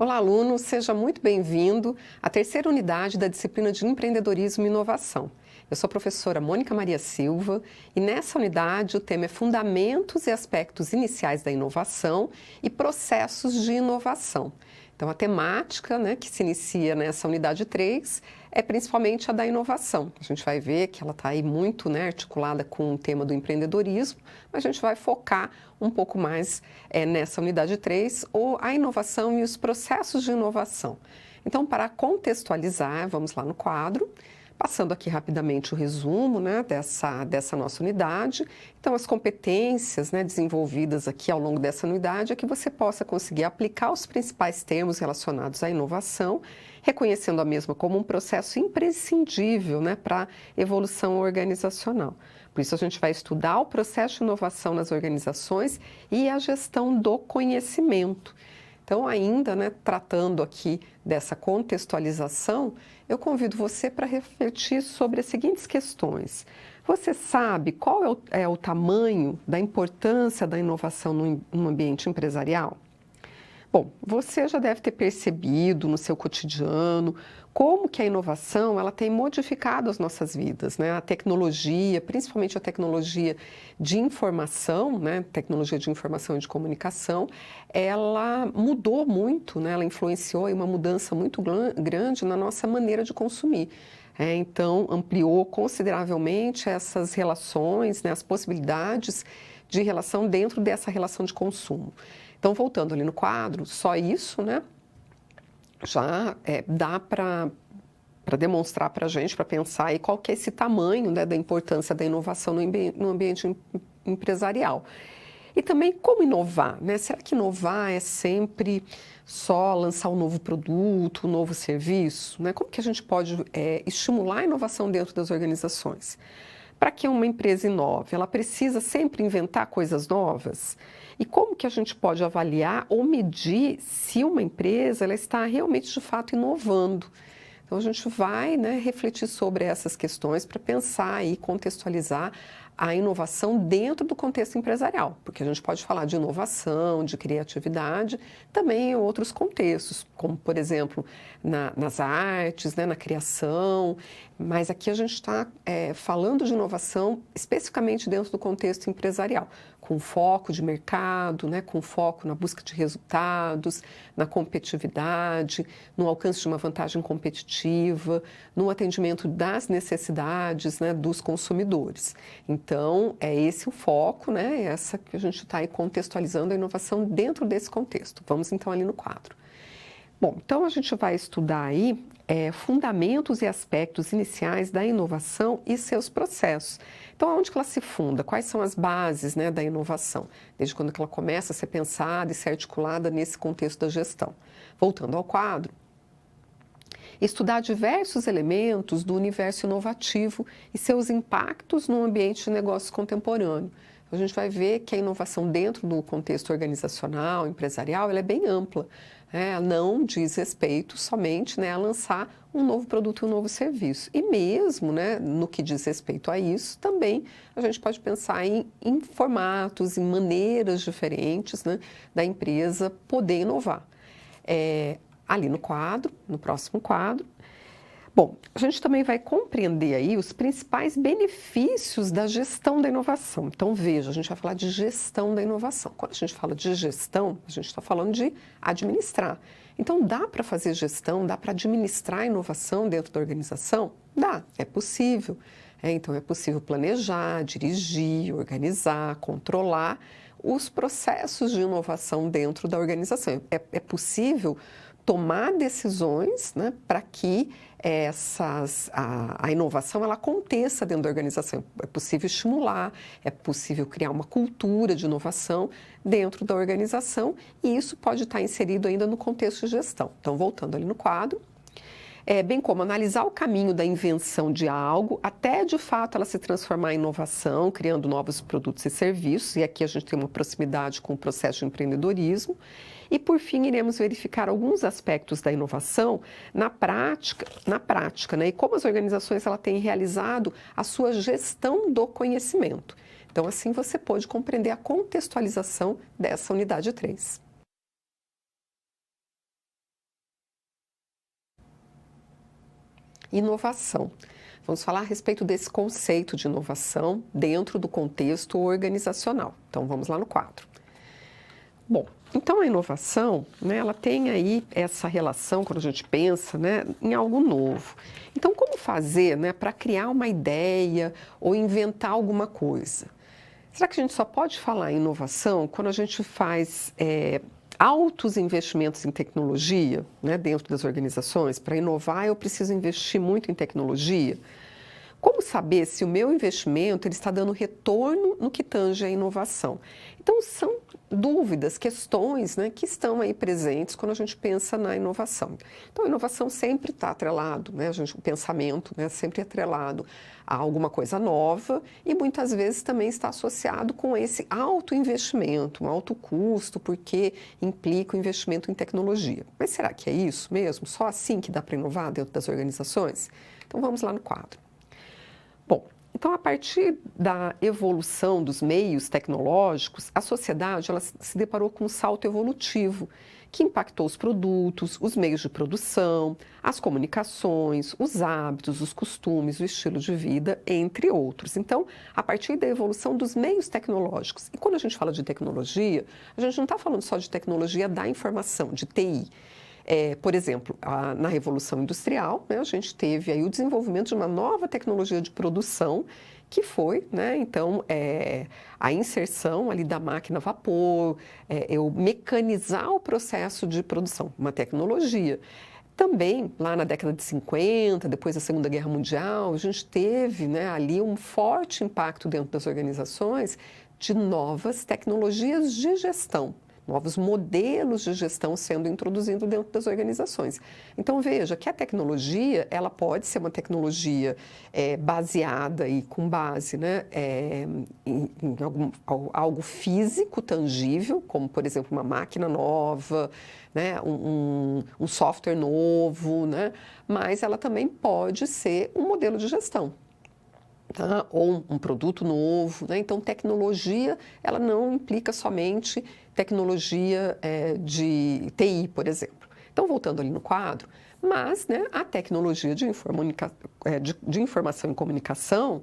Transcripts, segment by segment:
Olá, aluno, seja muito bem-vindo à terceira unidade da disciplina de Empreendedorismo e Inovação. Eu sou a professora Mônica Maria Silva e nessa unidade o tema é Fundamentos e Aspectos Iniciais da Inovação e Processos de Inovação. Então, a temática, que se inicia nessa unidade 3 é principalmente a da inovação. A gente vai ver que ela está aí muito articulada com o tema do empreendedorismo, mas a gente vai focar um pouco mais nessa unidade 3, ou a inovação e os processos de inovação. Então, para contextualizar, vamos lá no quadro. Passando aqui rapidamente o resumo dessa nossa unidade. Então, as competências desenvolvidas aqui ao longo dessa unidade é que você possa conseguir aplicar os principais termos relacionados à inovação, reconhecendo a mesma como um processo imprescindível para a evolução organizacional. Por isso, a gente vai estudar o processo de inovação nas organizações e a gestão do conhecimento. Então, ainda tratando aqui dessa contextualização, eu convido você para refletir sobre as seguintes questões. Você sabe qual é o tamanho da importância da inovação no ambiente empresarial? Bom, você já deve ter percebido no seu cotidiano como que a inovação ela tem modificado as nossas vidas, A tecnologia, principalmente a tecnologia de informação, tecnologia de informação e de comunicação, ela mudou muito, Ela influenciou em uma mudança muito grande na nossa maneira de consumir. Então, ampliou consideravelmente essas relações, as possibilidades de relação dentro dessa relação de consumo. Então, voltando ali no quadro, só isso, já dá para demonstrar para a gente, para pensar aí qual que é esse tamanho da importância da inovação no ambiente empresarial. E também como inovar, Será que inovar é sempre só lançar um novo produto, um novo serviço? Como que a gente pode estimular a inovação dentro das organizações? Para que uma empresa inove, ela precisa sempre inventar coisas novas? E como que a gente pode avaliar ou medir se uma empresa ela está realmente, de fato, inovando? Então, a gente vai refletir sobre essas questões para pensar e contextualizar a inovação dentro do contexto empresarial, porque a gente pode falar de inovação, de criatividade, também em outros contextos, como, por exemplo, nas artes, na criação, mas aqui a gente está falando de inovação especificamente dentro do contexto empresarial, com foco de mercado, com foco na busca de resultados, na competitividade, no alcance de uma vantagem competitiva, no atendimento das necessidades dos consumidores. Então, é esse o foco, essa que a gente está aí contextualizando a inovação dentro desse contexto. Vamos então ali no quadro. Bom, então a gente vai estudar aí fundamentos e aspectos iniciais da inovação e seus processos. Então, onde que ela se funda? Quais são as bases da inovação? Desde quando que ela começa a ser pensada e ser articulada nesse contexto da gestão. Voltando ao quadro, estudar diversos elementos do universo inovativo e seus impactos no ambiente de negócios contemporâneo. A gente vai ver que a inovação dentro do contexto organizacional, empresarial, ela é bem ampla. Não diz respeito somente a lançar um novo produto e um novo serviço. E mesmo no que diz respeito a isso, também a gente pode pensar em formatos, em maneiras diferentes da empresa poder inovar. Ali no quadro, no próximo quadro. Bom, a gente também vai compreender aí os principais benefícios da gestão da inovação. Então, veja, a gente vai falar de gestão da inovação. Quando a gente fala de gestão, a gente está falando de administrar. Então, dá para fazer gestão, dá para administrar a inovação dentro da organização? Dá, é possível. Então, é possível planejar, dirigir, organizar, controlar os processos de inovação dentro da organização. É possível tomar decisões para que a inovação ela aconteça dentro da organização. É possível estimular, é possível criar uma cultura de inovação dentro da organização e isso pode estar inserido ainda no contexto de gestão. Então, voltando ali no quadro, bem como analisar o caminho da invenção de algo até, de fato, ela se transformar em inovação, criando novos produtos e serviços, e aqui a gente tem uma proximidade com o processo de empreendedorismo. E, por fim, iremos verificar alguns aspectos da inovação na prática, e como as organizações ela têm realizado a sua gestão do conhecimento. Então, assim você pode compreender a contextualização dessa unidade 3. inovação. Vamos falar a respeito desse conceito de inovação dentro do contexto organizacional. Então, vamos lá no quadro. Bom, então a inovação, né, ela tem aí essa relação, quando a gente pensa, né, em algo novo. Então, como fazer, né, para criar uma ideia ou inventar alguma coisa? Será que a gente só pode falar em inovação quando a gente faz altos investimentos em tecnologia, né, dentro das organizações? Para inovar, eu preciso investir muito em tecnologia. Como saber se o meu investimento ele está dando retorno no que tange a inovação? Então, são dúvidas, questões, né, que estão aí presentes quando a gente pensa na inovação. Então, a inovação sempre está atrelado, né, o pensamento, né, sempre atrelado a alguma coisa nova e muitas vezes também está associado com esse alto investimento, um alto custo, porque implica o investimento em tecnologia. Mas será que é isso mesmo? Só assim que dá para inovar dentro das organizações? Então, vamos lá no quadro. Bom, então a partir da evolução dos meios tecnológicos, a sociedade ela se deparou com um salto evolutivo que impactou os produtos, os meios de produção, as comunicações, os hábitos, os costumes, o estilo de vida, entre outros. Então, a partir da evolução dos meios tecnológicos. E quando a gente fala de tecnologia, a gente não está falando só de tecnologia da informação, de TI. Por exemplo, na Revolução Industrial, né, a gente teve aí o desenvolvimento de uma nova tecnologia de produção, que foi, né, então, a inserção ali da máquina a vapor, eu mecanizar o processo de produção, uma tecnologia. Também, lá na década de 50, depois da Segunda Guerra Mundial, a gente teve, né, ali um forte impacto dentro das organizações de novas tecnologias de gestão. Novos modelos de gestão sendo introduzidos dentro das organizações. Então, veja que a tecnologia, ela pode ser uma tecnologia baseada e com base, né, em algo físico, tangível, como, por exemplo, uma máquina nova, né, um software novo, né, mas ela também pode ser um modelo de gestão. Tá? Ou um produto novo, né? Então, tecnologia, ela não implica somente tecnologia de TI, por exemplo. Então, voltando ali no quadro, mas, né, a tecnologia de informação e comunicação,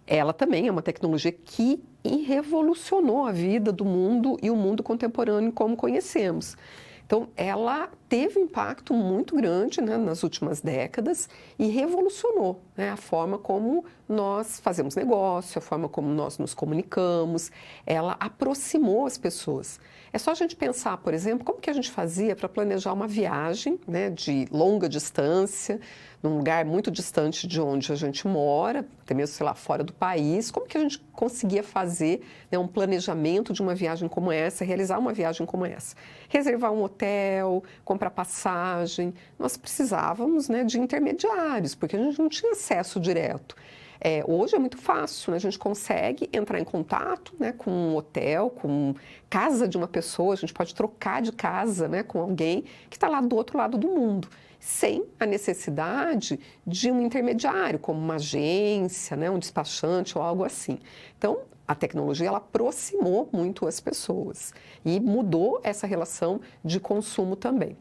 ela também é uma tecnologia que revolucionou a vida do mundo e o mundo contemporâneo como conhecemos. Então, ela teve um impacto muito grande, né, nas últimas décadas e revolucionou, né, a forma como nós fazemos negócio, a forma como nós nos comunicamos. Ela aproximou as pessoas. É só a gente pensar, por exemplo, como que a gente fazia para planejar uma viagem, né, de longa distância, num lugar muito distante de onde a gente mora, até mesmo, sei lá, fora do país. Como que a gente conseguia fazer, né, um planejamento de uma viagem como essa, realizar uma viagem como essa? Reservar um hotel, comprar passagem. Nós precisávamos, né, de intermediários, porque a gente não tinha acesso direto. Hoje é muito fácil, né? A gente consegue entrar em contato, né, com um hotel, com casa de uma pessoa, a gente pode trocar de casa, né, com alguém que está lá do outro lado do mundo, sem a necessidade de um intermediário, como uma agência, né, um despachante ou algo assim. Então, a tecnologia ela aproximou muito as pessoas e mudou essa relação de consumo também.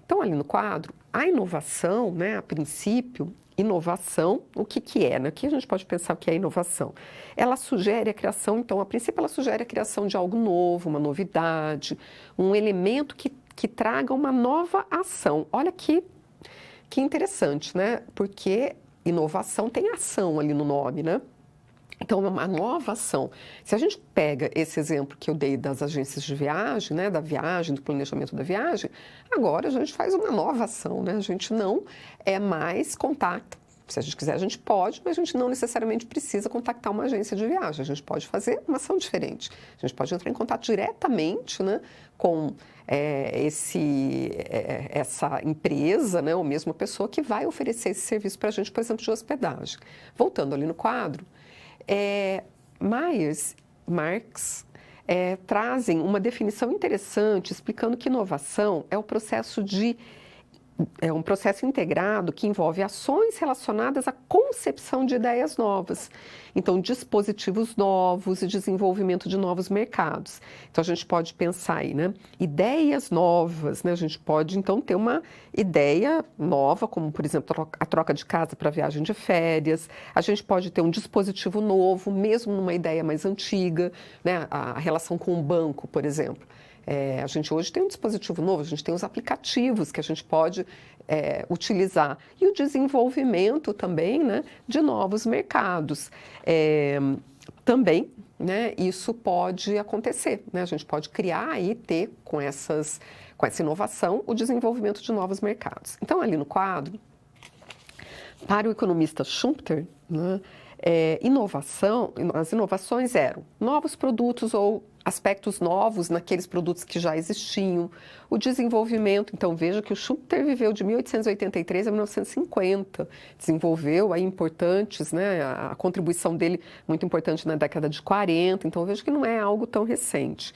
Então, ali no quadro, a inovação, né, a princípio, inovação, o que é, né? O que a gente pode pensar que é inovação? Ela sugere a criação, então, a princípio, ela sugere a criação de algo novo, uma novidade, um elemento que traga uma nova ação. Olha que interessante, né? Porque inovação tem ação ali no nome, né? Então, é uma nova ação. Se a gente pega esse exemplo que eu dei das agências de viagem, né, da viagem, do planejamento da viagem, agora a gente faz uma nova ação, né? A gente não mais contacta. Se a gente quiser, a gente pode, mas a gente não necessariamente precisa contactar uma agência de viagem. A gente pode fazer uma ação diferente. A gente pode entrar em contato diretamente, né, com essa empresa, né, ou mesmo a pessoa que vai oferecer esse serviço para a gente, por exemplo, de hospedagem. Voltando ali no quadro, Marx trazem uma definição interessante explicando que inovação é o processo de é um processo integrado que envolve ações relacionadas à concepção de ideias novas. Então, dispositivos novos e desenvolvimento de novos mercados. Então, a gente pode pensar aí, né? Ideias novas, né? A gente pode, então, ter uma ideia nova, como, por exemplo, a troca de casa para viagem de férias. A gente pode ter um dispositivo novo, mesmo numa ideia mais antiga, né? A relação com o banco, por exemplo. A gente hoje tem um dispositivo novo, a gente tem os aplicativos que a gente pode utilizar. E o desenvolvimento também, né, de novos mercados. Também, né, isso pode acontecer, né? A gente pode criar e ter com essa inovação o desenvolvimento de novos mercados. Então, ali no quadro, para o economista Schumpeter, né, as inovações eram novos produtos ou aspectos novos naqueles produtos que já existiam, o desenvolvimento. Então, veja que o Schumpeter viveu de 1883 a 1950, desenvolveu aí importantes, né, a contribuição dele muito importante na década de 40, então veja que não é algo tão recente.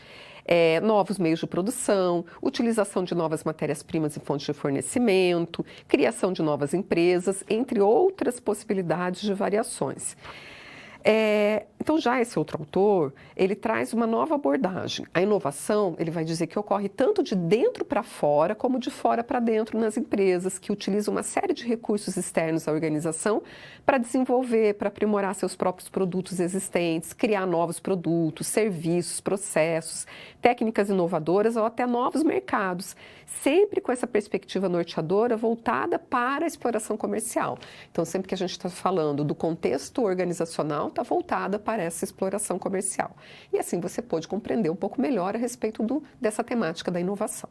Novos meios de produção, utilização de novas matérias-primas e fontes de fornecimento, criação de novas empresas, entre outras possibilidades de variações. Então, já esse outro autor, ele traz uma nova abordagem. A inovação, ele vai dizer que ocorre tanto de dentro para fora, como de fora para dentro nas empresas, que utilizam uma série de recursos externos à organização para desenvolver, para aprimorar seus próprios produtos existentes, criar novos produtos, serviços, processos, técnicas inovadoras ou até novos mercados, sempre com essa perspectiva norteadora voltada para a exploração comercial. Então, sempre que a gente está falando do contexto organizacional, está voltada para essa exploração comercial. E assim você pode compreender um pouco melhor a respeito dessa temática da inovação.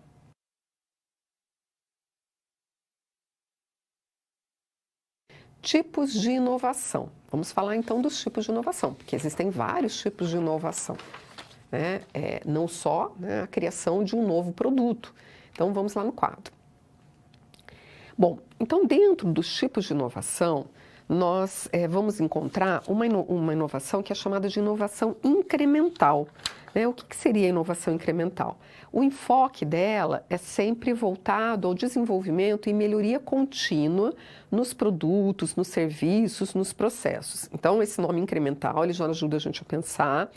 Tipos de inovação. Vamos falar então dos tipos de inovação, porque existem vários tipos de inovação, né? Não só, né, a criação de um novo produto. Então vamos lá no quadro. Bom, então dentro dos tipos de inovação, nós vamos encontrar uma inovação que é chamada de inovação incremental. O que seria a inovação incremental? O enfoque dela é sempre voltado ao desenvolvimento e melhoria contínua nos produtos, nos serviços, nos processos. Então, esse nome incremental, ele já ajuda a gente a pensar.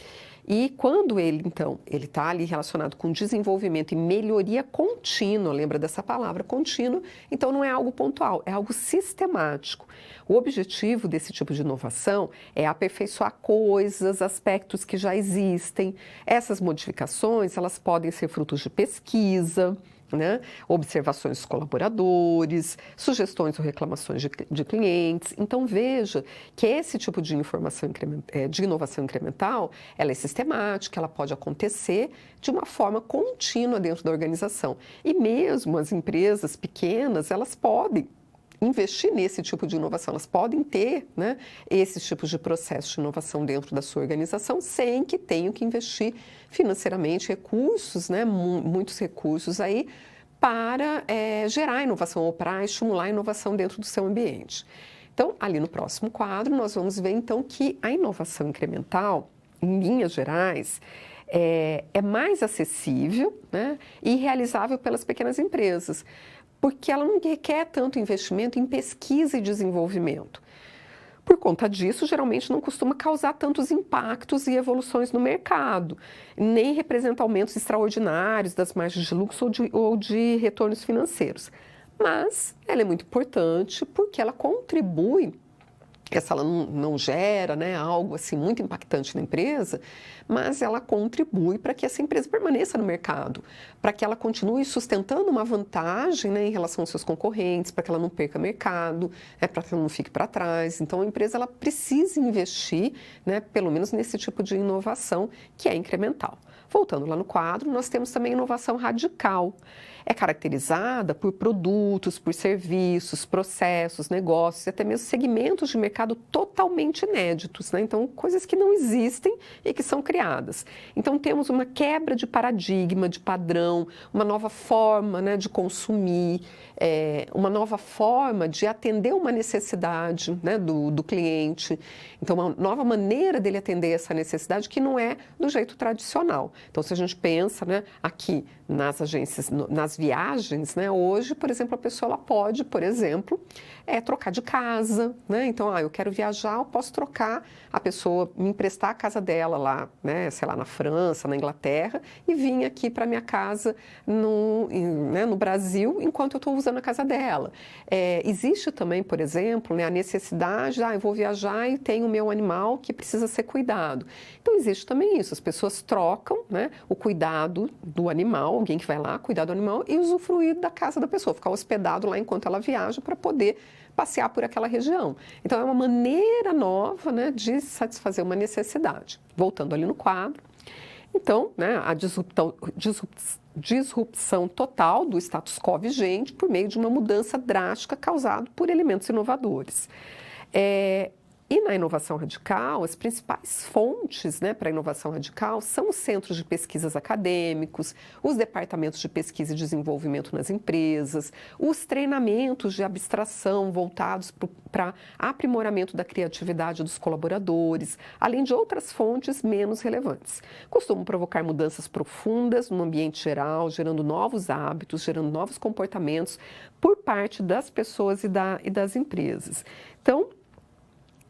E quando ele está ali relacionado com desenvolvimento e melhoria contínua, lembra dessa palavra, contínuo, então não é algo pontual, é algo sistemático. O objetivo desse tipo de inovação é aperfeiçoar coisas, aspectos que já existem. Essas modificações, elas podem ser frutos de pesquisa, né? Observações dos colaboradores, sugestões ou reclamações de clientes. Então, veja que esse tipo de inovação incremental, ela é sistemática, ela pode acontecer de uma forma contínua dentro da organização. E mesmo as empresas pequenas, elas podem investir nesse tipo de inovação, elas podem ter, né, esses tipos de processos de inovação dentro da sua organização sem que tenham que investir financeiramente recursos, né, muitos recursos aí para gerar inovação ou para estimular a inovação dentro do seu ambiente. Então, ali no próximo quadro, nós vamos ver então que a inovação incremental, em linhas gerais, é mais acessível, né, e realizável pelas pequenas empresas, porque ela não requer tanto investimento em pesquisa e desenvolvimento. Por conta disso, geralmente não costuma causar tantos impactos e evoluções no mercado, nem representa aumentos extraordinários das margens de lucro ou de retornos financeiros. Mas ela é muito importante porque ela contribui, essa ela não gera, né, algo assim muito impactante na empresa, mas ela contribui para que essa empresa permaneça no mercado, para que ela continue sustentando uma vantagem, né, em relação aos seus concorrentes, para que ela não perca mercado, para que ela não fique para trás. Então, a empresa ela precisa investir, né, pelo menos nesse tipo de inovação que é incremental. Voltando lá no quadro, nós temos também inovação radical. É caracterizada por produtos, por serviços, processos, negócios e até mesmo segmentos de mercado totalmente inéditos, né? Então, coisas que não existem e que são criadas. Então, temos uma quebra de paradigma, de padrão, uma nova forma, né, de consumir, uma nova forma de atender uma necessidade, né, do cliente. Então, uma nova maneira dele atender essa necessidade que não é do jeito tradicional. Então, se a gente pensa, né, aqui nas agências, nas viagens, né? Hoje, por exemplo, a pessoa ela pode, por exemplo, trocar de casa, né? Então, eu quero viajar, eu posso trocar, a pessoa me emprestar a casa dela lá, né? Sei lá, na França, na Inglaterra, e vir aqui para minha casa no Brasil, enquanto eu estou usando a casa dela. Existe também, por exemplo, né, a necessidade, eu vou viajar e tenho o meu animal que precisa ser cuidado. Então, existe também isso, as pessoas trocam, né, o cuidado do animal, alguém que vai lá cuidar do animal e usufruir da casa da pessoa, ficar hospedado lá enquanto ela viaja para poder passear por aquela região. Então, é uma maneira nova, né, de satisfazer uma necessidade. Voltando ali no quadro. Então, né, a disrupção total do status quo vigente por meio de uma mudança drástica causada por elementos inovadores. E na inovação radical, as principais fontes, né, para a inovação radical são os centros de pesquisas acadêmicos, os departamentos de pesquisa e desenvolvimento nas empresas, os treinamentos de abstração voltados para aprimoramento da criatividade dos colaboradores, além de outras fontes menos relevantes. Costumam provocar mudanças profundas no ambiente geral, gerando novos hábitos, gerando novos comportamentos por parte das pessoas e das empresas. Então,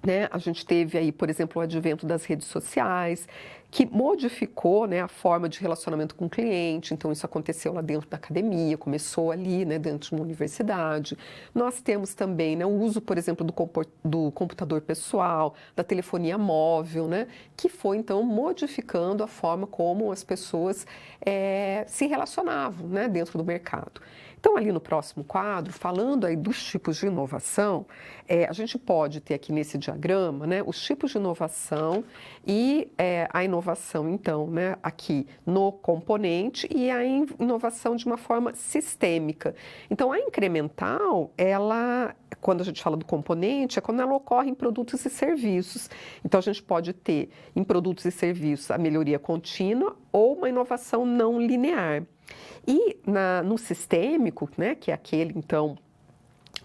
né, a gente teve aí, por exemplo, o advento das redes sociais, que modificou, né, a forma de relacionamento com o cliente. Então, isso aconteceu lá dentro da academia, começou ali, né, dentro de uma universidade. Nós temos também, né, o uso, por exemplo, do computador pessoal, da telefonia móvel, né, que foi, então, modificando a forma como as pessoas se relacionavam, né, dentro do mercado. Então, ali no próximo quadro, falando aí dos tipos de inovação, a gente pode ter aqui nesse diagrama, né, os tipos de inovação e a inovação, então, né, aqui no componente e a inovação de uma forma sistêmica. Então, a incremental, quando a gente fala do componente, é quando ela ocorre em produtos e serviços. Então, a gente pode ter em produtos e serviços a melhoria contínua ou uma inovação não linear. E no sistêmico, né, que é aquele, então,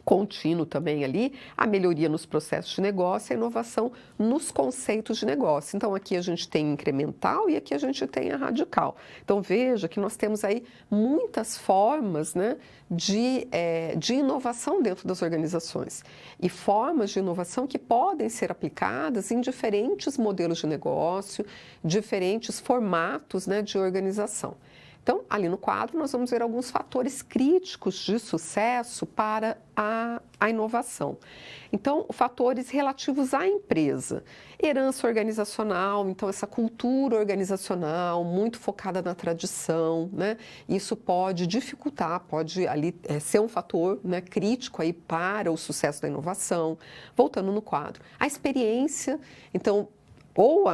contínuo também ali, a melhoria nos processos de negócio e a inovação nos conceitos de negócio. Então, aqui a gente tem incremental e aqui a gente tem a radical. Então, veja que nós temos aí muitas formas, né, de inovação dentro das organizações e formas de inovação que podem ser aplicadas em diferentes modelos de negócio, diferentes formatos, né, de organização. Então, ali no quadro, nós vamos ver alguns fatores críticos de sucesso para a inovação. Então, fatores relativos à empresa. Herança organizacional, então essa cultura organizacional muito focada na tradição, né? Isso pode dificultar, pode ali ser um fator, né, crítico aí para o sucesso da inovação. Voltando no quadro. A experiência, então, ou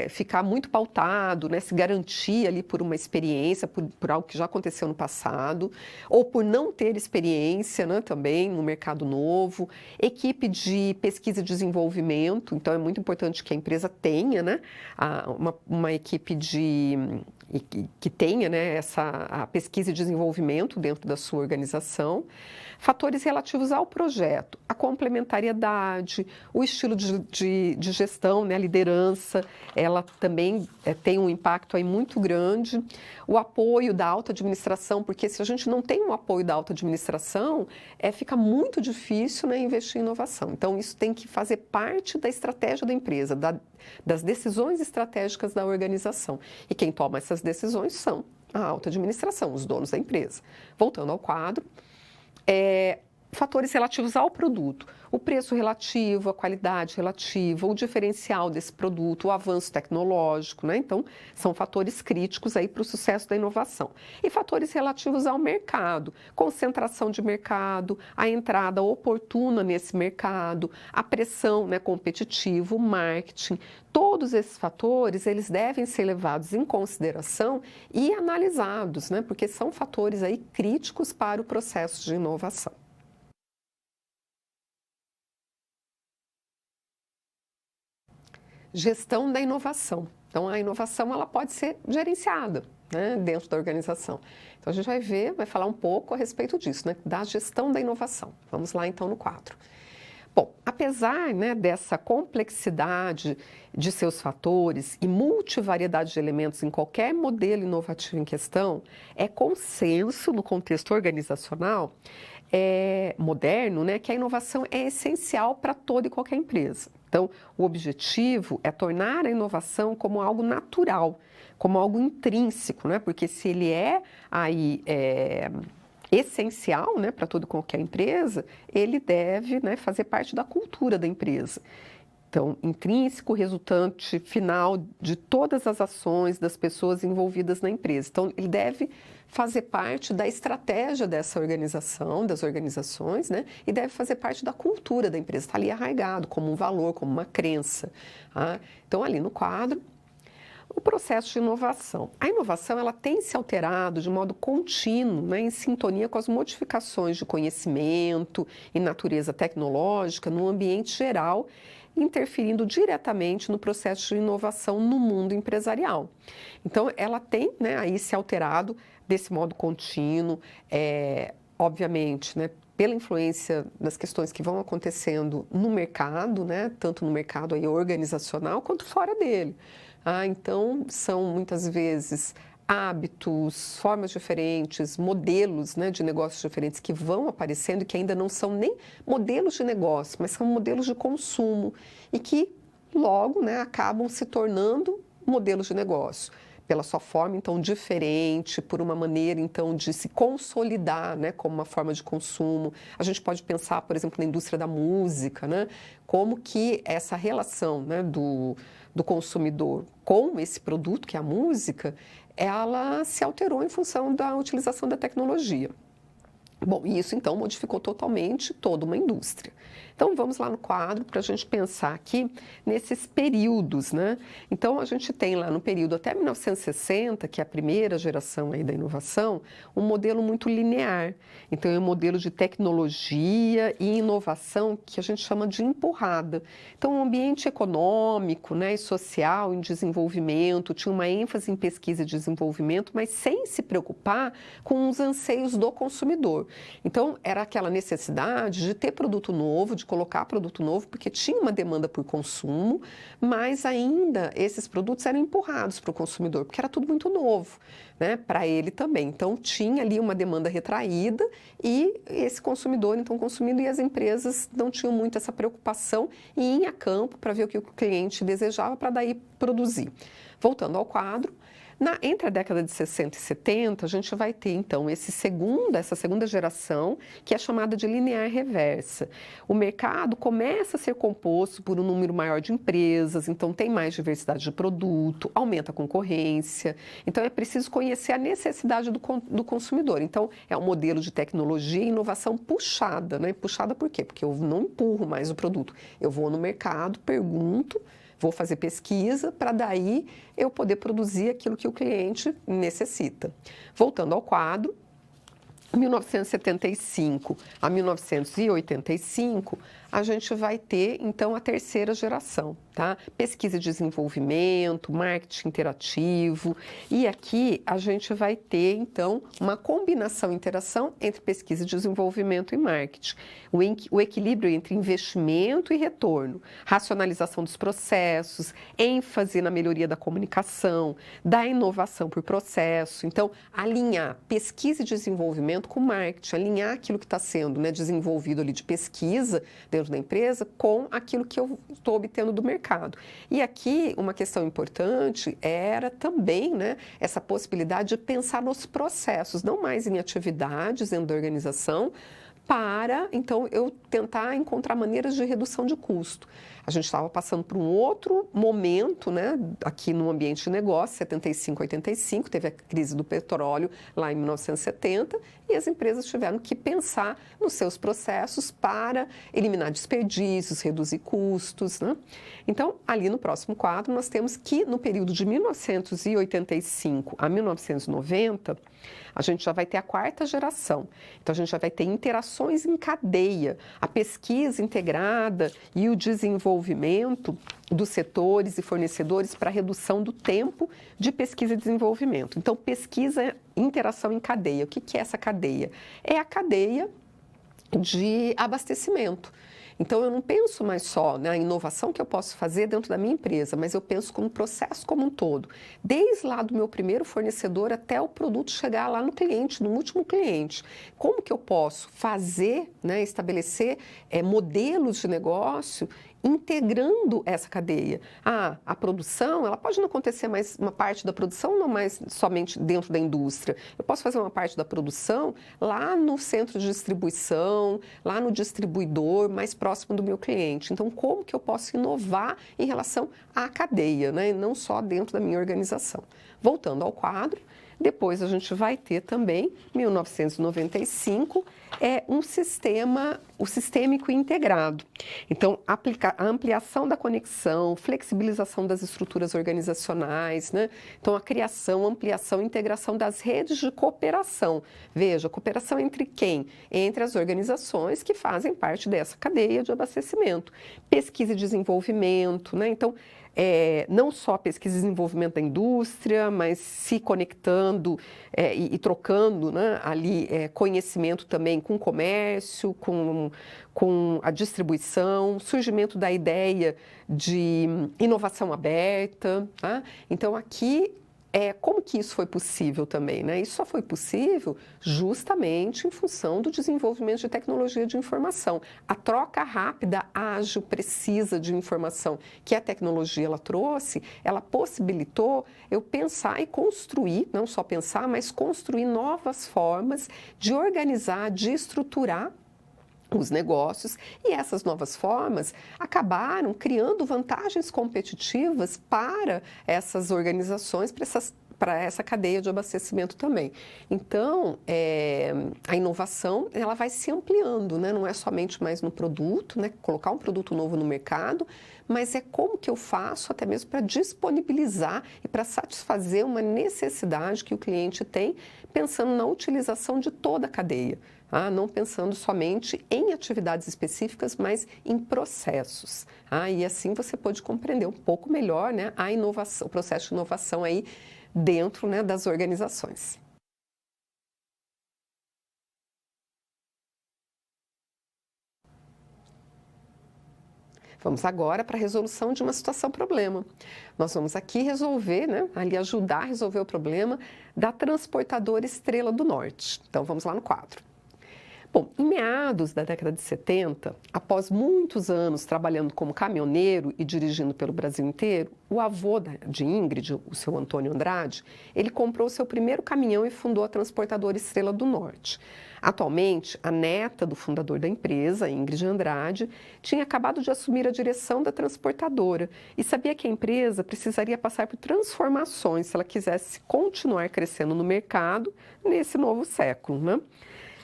ficar muito pautado, né, se garantir ali por uma experiência, por algo que já aconteceu no passado, ou por não ter experiência, né, também no mercado novo, equipe de pesquisa e desenvolvimento, então é muito importante que a empresa tenha, né, uma equipe que tenha, né, a pesquisa e desenvolvimento dentro da sua organização. Fatores relativos ao projeto, a complementariedade, o estilo de gestão, né, a liderança, ela também tem um impacto aí muito grande. O apoio da alta administração, porque se a gente não tem um apoio da alta administração, fica muito difícil, né, investir em inovação. Então, isso tem que fazer parte da estratégia da empresa, das decisões estratégicas da organização. E quem toma essas decisões são a alta administração, os donos da empresa. Voltando ao quadro. Fatores relativos ao produto, o preço relativo, a qualidade relativa, o diferencial desse produto, o avanço tecnológico, né? Então, são fatores críticos aí para o sucesso da inovação. E fatores relativos ao mercado, concentração de mercado, a entrada oportuna nesse mercado, a pressão, né, competitiva, o marketing. Todos esses fatores, eles devem ser levados em consideração e analisados, né? Porque são fatores aí críticos para o processo de inovação. Gestão da inovação. Então, a inovação ela pode ser gerenciada, né, dentro da organização. Então, a gente vai falar um pouco a respeito disso, né, da gestão da inovação. Vamos lá, então, no quadro. Bom, a apesar, né, dessa complexidade de seus fatores e multivariedade de elementos em qualquer modelo inovativo em questão, é consenso no contexto organizacional moderno, né, que a inovação é essencial para toda e qualquer empresa. Então, o objetivo é tornar a inovação como algo natural, como algo intrínseco, né, porque se ele é aí essencial, né, para toda e qualquer empresa, ele deve, né, fazer parte da cultura da empresa. Então, intrínseco, resultante final de todas as ações das pessoas envolvidas na empresa. Então, ele deve fazer parte da estratégia dessa organização, das organizações, né? E deve fazer parte da cultura da empresa, está ali arraigado como um valor, como uma crença. Tá? Então, ali no quadro, o processo de inovação. A inovação ela tem se alterado de modo contínuo, né, em sintonia com as modificações de conhecimento e natureza tecnológica no ambiente geral, interferindo diretamente no processo de inovação no mundo empresarial. Então, ela tem, né, aí se alterado desse modo contínuo, obviamente, né, pela influência das questões que vão acontecendo no mercado, né, tanto no mercado aí organizacional quanto fora dele. Então, são muitas vezes hábitos, formas diferentes, modelos, né, de negócios diferentes que vão aparecendo e que ainda não são nem modelos de negócio, mas são modelos de consumo e que logo, né, acabam se tornando modelos de negócio. Pela sua forma, então, diferente, por uma maneira, então, de se consolidar, né, como uma forma de consumo. A gente pode pensar, por exemplo, na indústria da música, né, como que essa relação, né, do consumidor com esse produto, que é a música, ela se alterou em função da utilização da tecnologia. Bom, e isso então modificou totalmente toda uma indústria. Então vamos lá no quadro para a gente pensar aqui nesses períodos, né? Então a gente tem lá no período até 1960, que é a primeira geração aí da inovação, um modelo muito linear. Então é um modelo de tecnologia e inovação que a gente chama de empurrada. Então um ambiente econômico, né, e social em desenvolvimento, tinha uma ênfase em pesquisa e desenvolvimento, mas sem se preocupar com os anseios do consumidor. Então, era aquela necessidade de ter produto novo, de colocar produto novo, porque tinha uma demanda por consumo, mas ainda esses produtos eram empurrados para o consumidor, porque era tudo muito novo, né, para ele também. Então, tinha ali uma demanda retraída e esse consumidor, então, consumindo, e as empresas não tinham muito essa preocupação em ir a campo para ver o que o cliente desejava, para daí produzir. Voltando ao quadro, entre a década de 60 e 70, a gente vai ter, então, essa segunda geração, que é chamada de linear reversa. O mercado começa a ser composto por um número maior de empresas, então tem mais diversidade de produto, aumenta a concorrência. Então, é preciso conhecer a necessidade do consumidor. Então, é um modelo de tecnologia e inovação puxada, né? Puxada por quê? Porque eu não empurro mais o produto. Eu vou no mercado, pergunto, vou fazer pesquisa para daí eu poder produzir aquilo que o cliente necessita. Voltando ao quadro, 1975 a 1985, a gente vai ter, então, a terceira geração, tá? Pesquisa e desenvolvimento, marketing interativo, e aqui a gente vai ter, então, uma combinação e interação entre pesquisa e desenvolvimento e marketing. O equilíbrio entre investimento e retorno, racionalização dos processos, ênfase na melhoria da comunicação, da inovação por processo. Então, alinhar pesquisa e desenvolvimento com marketing, alinhar aquilo que está sendo, né, desenvolvido ali de pesquisa dentro da empresa com aquilo que eu estou obtendo do mercado. E aqui uma questão importante era também, né, essa possibilidade de pensar nos processos, não mais em atividades dentro da organização, para, então, eu tentar encontrar maneiras de redução de custo. A gente estava passando por um outro momento, né, aqui no ambiente de negócio, 75, 85, teve a crise do petróleo lá em 1970, e as empresas tiveram que pensar nos seus processos para eliminar desperdícios, reduzir custos, né? Então, ali no próximo quadro, nós temos que no período de 1985 a 1990, a gente já vai ter a quarta geração. Então, a gente já vai ter interações em cadeia, a pesquisa integrada e o desenvolvimento dos setores e fornecedores para redução do tempo de pesquisa e desenvolvimento. Então, pesquisa e interação em cadeia. O que é essa cadeia? É a cadeia de abastecimento. Então, eu não penso mais só na inovação que eu posso fazer dentro da minha empresa, mas eu penso como processo como um todo, desde lá do meu primeiro fornecedor até o produto chegar lá no cliente, no último cliente. Como que eu posso fazer, né, estabelecer modelos de negócio integrando essa cadeia. A produção, ela pode não acontecer mais, uma parte da produção não mais somente dentro da indústria. Eu posso fazer uma parte da produção lá no centro de distribuição, lá no distribuidor, mais próximo do meu cliente. Então, como que eu posso inovar em relação à cadeia, né? E não só dentro da minha organização. Voltando ao quadro, depois a gente vai ter também, 1995, o sistêmico integrado. Então, a ampliação da conexão, flexibilização das estruturas organizacionais, né? Então, a criação, ampliação e integração das redes de cooperação. Veja, cooperação entre quem? Entre as organizações que fazem parte dessa cadeia de abastecimento. Pesquisa e desenvolvimento, né? Então, não só pesquisa e desenvolvimento da indústria, mas se conectando e trocando, né, ali conhecimento também com o comércio, com a distribuição, surgimento da ideia de inovação aberta. Tá? Então, aqui como que isso foi possível também, né? Isso só foi possível justamente em função do desenvolvimento de tecnologia de informação. A troca rápida, ágil, precisa de informação que a tecnologia ela trouxe, ela possibilitou eu pensar e construir, não só pensar, mas construir novas formas de organizar, de estruturar os negócios, e essas novas formas acabaram criando vantagens competitivas para essas organizações, para essa cadeia de abastecimento também. Então, a inovação ela vai se ampliando, né? Não é somente mais no produto, né? Colocar um produto novo no mercado, mas é como que eu faço até mesmo para disponibilizar e para satisfazer uma necessidade que o cliente tem, pensando na utilização de toda a cadeia. Não pensando somente em atividades específicas, mas em processos. E assim você pode compreender um pouco melhor, né, a inovação, o processo de inovação aí dentro, né, das organizações. Vamos agora para a resolução de uma situação-problema. Nós vamos aqui resolver, né, ali ajudar a resolver o problema da transportadora Estrela do Norte. Então, vamos lá no quadro. Bom, em meados da década de 70, após muitos anos trabalhando como caminhoneiro e dirigindo pelo Brasil inteiro, o avô de Ingrid, o seu Antônio Andrade, ele comprou seu primeiro caminhão e fundou a transportadora Estrela do Norte. Atualmente, a neta do fundador da empresa, Ingrid Andrade, tinha acabado de assumir a direção da transportadora e sabia que a empresa precisaria passar por transformações se ela quisesse continuar crescendo no mercado nesse novo século, né?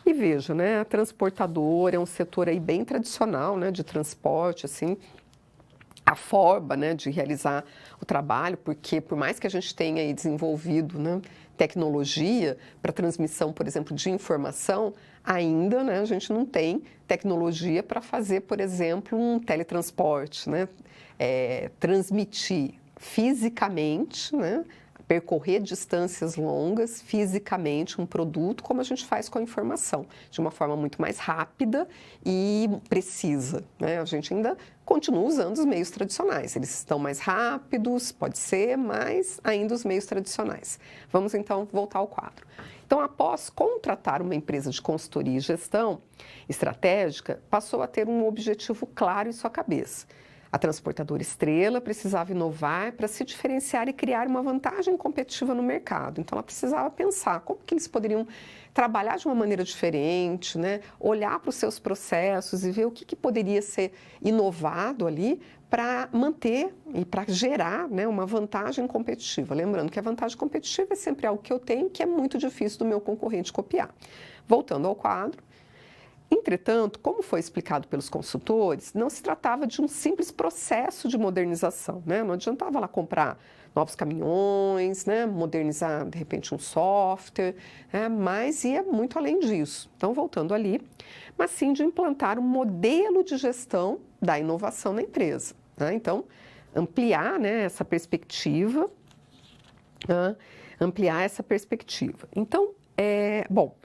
E veja, né, a transportadora é um setor aí bem tradicional, né, de transporte, assim, a forma, né, de realizar o trabalho, porque por mais que a gente tenha aí desenvolvido, né, tecnologia para transmissão, por exemplo, de informação, ainda, né, a gente não tem tecnologia para fazer, por exemplo, um teletransporte, né, transmitir fisicamente, né, percorrer distâncias longas fisicamente um produto, como a gente faz com a informação, de uma forma muito mais rápida e precisa, né? A gente ainda continua usando os meios tradicionais, eles estão mais rápidos, pode ser, mas ainda os meios tradicionais. Vamos então voltar ao quadro. Então, após contratar uma empresa de consultoria e gestão estratégica, passou a ter um objetivo claro em sua cabeça. A transportadora Estrela precisava inovar para se diferenciar e criar uma vantagem competitiva no mercado. Então, ela precisava pensar como que eles poderiam trabalhar de uma maneira diferente, né? Olhar para os seus processos e ver o que poderia ser inovado ali para manter e para gerar, né, uma vantagem competitiva. Lembrando que a vantagem competitiva é sempre algo que eu tenho que é muito difícil do meu concorrente copiar. Voltando ao quadro. Entretanto, como foi explicado pelos consultores, não se tratava de um simples processo de modernização, né? Não adiantava lá comprar novos caminhões, né? Modernizar, de repente, um software, né? Mas ia muito além disso. Então, voltando ali, mas sim de implantar um modelo de gestão da inovação na empresa, né? Então, ampliar, né, essa perspectiva, né? Ampliar essa perspectiva. Então, bom...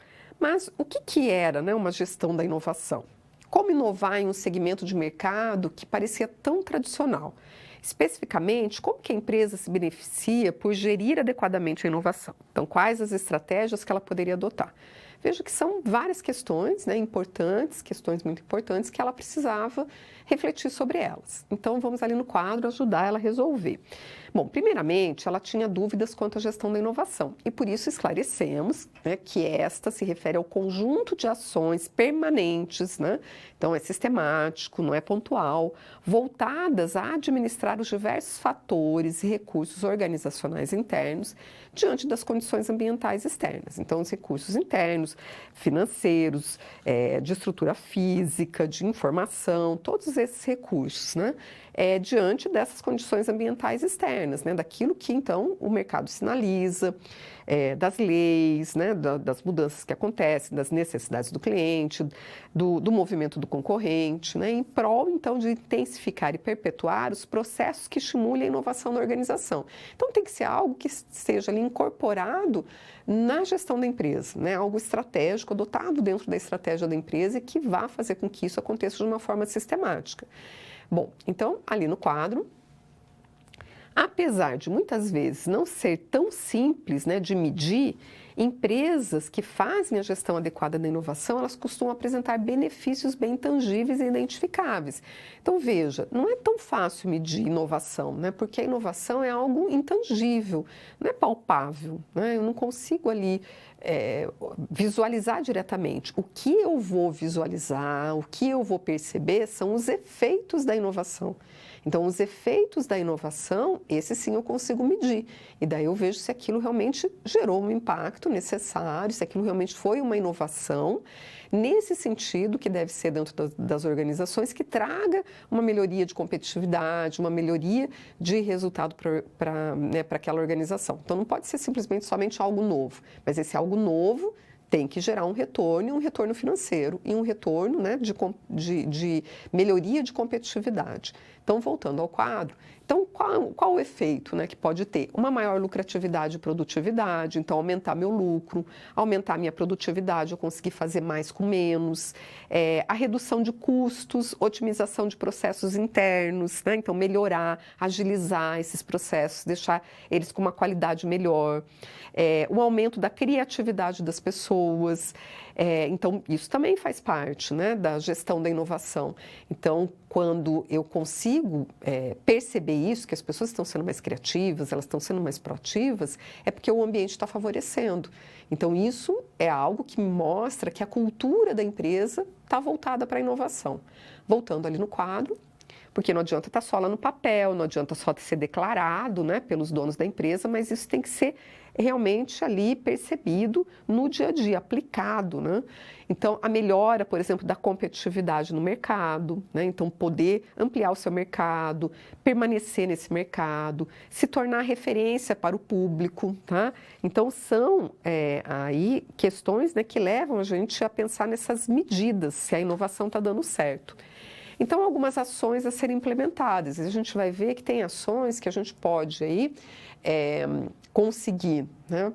Mas o que era, né, uma gestão da inovação? Como inovar em um segmento de mercado que parecia tão tradicional? Especificamente, como que a empresa se beneficia por gerir adequadamente a inovação? Então, quais as estratégias que ela poderia adotar? Veja que são várias questões, né, importantes, questões muito importantes, que ela precisava refletir sobre elas. Então, vamos ali no quadro ajudar ela a resolver. Bom, primeiramente, ela tinha dúvidas quanto à gestão da inovação e por isso esclarecemos, né, que esta se refere ao conjunto de ações permanentes, né? Então é sistemático, não é pontual, voltadas a administrar os diversos fatores e recursos organizacionais internos diante das condições ambientais externas. Então, os recursos internos, financeiros, de estrutura física, de informação, todos esses recursos, né? Diante dessas condições ambientais externas, né, daquilo que, então, o mercado sinaliza, das leis, né, das mudanças que acontecem, das necessidades do cliente, do movimento do concorrente, né, em prol, então, de intensificar e perpetuar os processos que estimulem a inovação na organização. Então, tem que ser algo que seja ali incorporado na gestão da empresa, né, algo estratégico, adotado dentro da estratégia da empresa e que vá fazer com que isso aconteça de uma forma sistemática. Bom, então, ali no quadro, apesar de muitas vezes não ser tão simples, né, de medir, empresas que fazem a gestão adequada da inovação, elas costumam apresentar benefícios bem tangíveis e identificáveis. Então, veja, não é tão fácil medir inovação, né, porque a inovação é algo intangível, não é palpável, né, eu não consigo ali visualizar diretamente. O que eu vou visualizar, o que eu vou perceber são os efeitos da inovação. Então, os efeitos da inovação, esse sim eu consigo medir. E daí eu vejo se aquilo realmente gerou um impacto necessário, se aquilo realmente foi uma inovação, nesse sentido que deve ser dentro das organizações, que traga uma melhoria de competitividade, uma melhoria de resultado para aquela organização. Então, não pode ser simplesmente somente algo novo, mas esse algo novo tem que gerar um retorno financeiro e um retorno, né, de melhoria de competitividade. Então, voltando ao quadro, então qual o efeito, né, que pode ter? Uma maior lucratividade e produtividade, então aumentar meu lucro, aumentar minha produtividade, eu conseguir fazer mais com menos, a redução de custos, otimização de processos internos, né, então melhorar, agilizar esses processos, deixar eles com uma qualidade melhor, o aumento da criatividade das pessoas. Então, isso também faz parte, né, da gestão da inovação. Então, quando eu consigo perceber isso, que as pessoas estão sendo mais criativas, elas estão sendo mais proativas, é porque o ambiente está favorecendo. Então, isso é algo que mostra que a cultura da empresa está voltada para a inovação. Voltando ali no quadro, porque não adianta estar só lá no papel, não adianta só ser declarado, né, pelos donos da empresa, mas isso tem que ser realmente ali percebido no dia a dia, aplicado, né? Então, a melhora, por exemplo, da competitividade no mercado, né? Então, poder ampliar o seu mercado, permanecer nesse mercado, se tornar referência para o público, tá? Então, são aí questões, né, que levam a gente a pensar nessas medidas, se a inovação está dando certo. Então, algumas ações a serem implementadas. A gente vai ver que tem ações que a gente pode aí conseguir, né,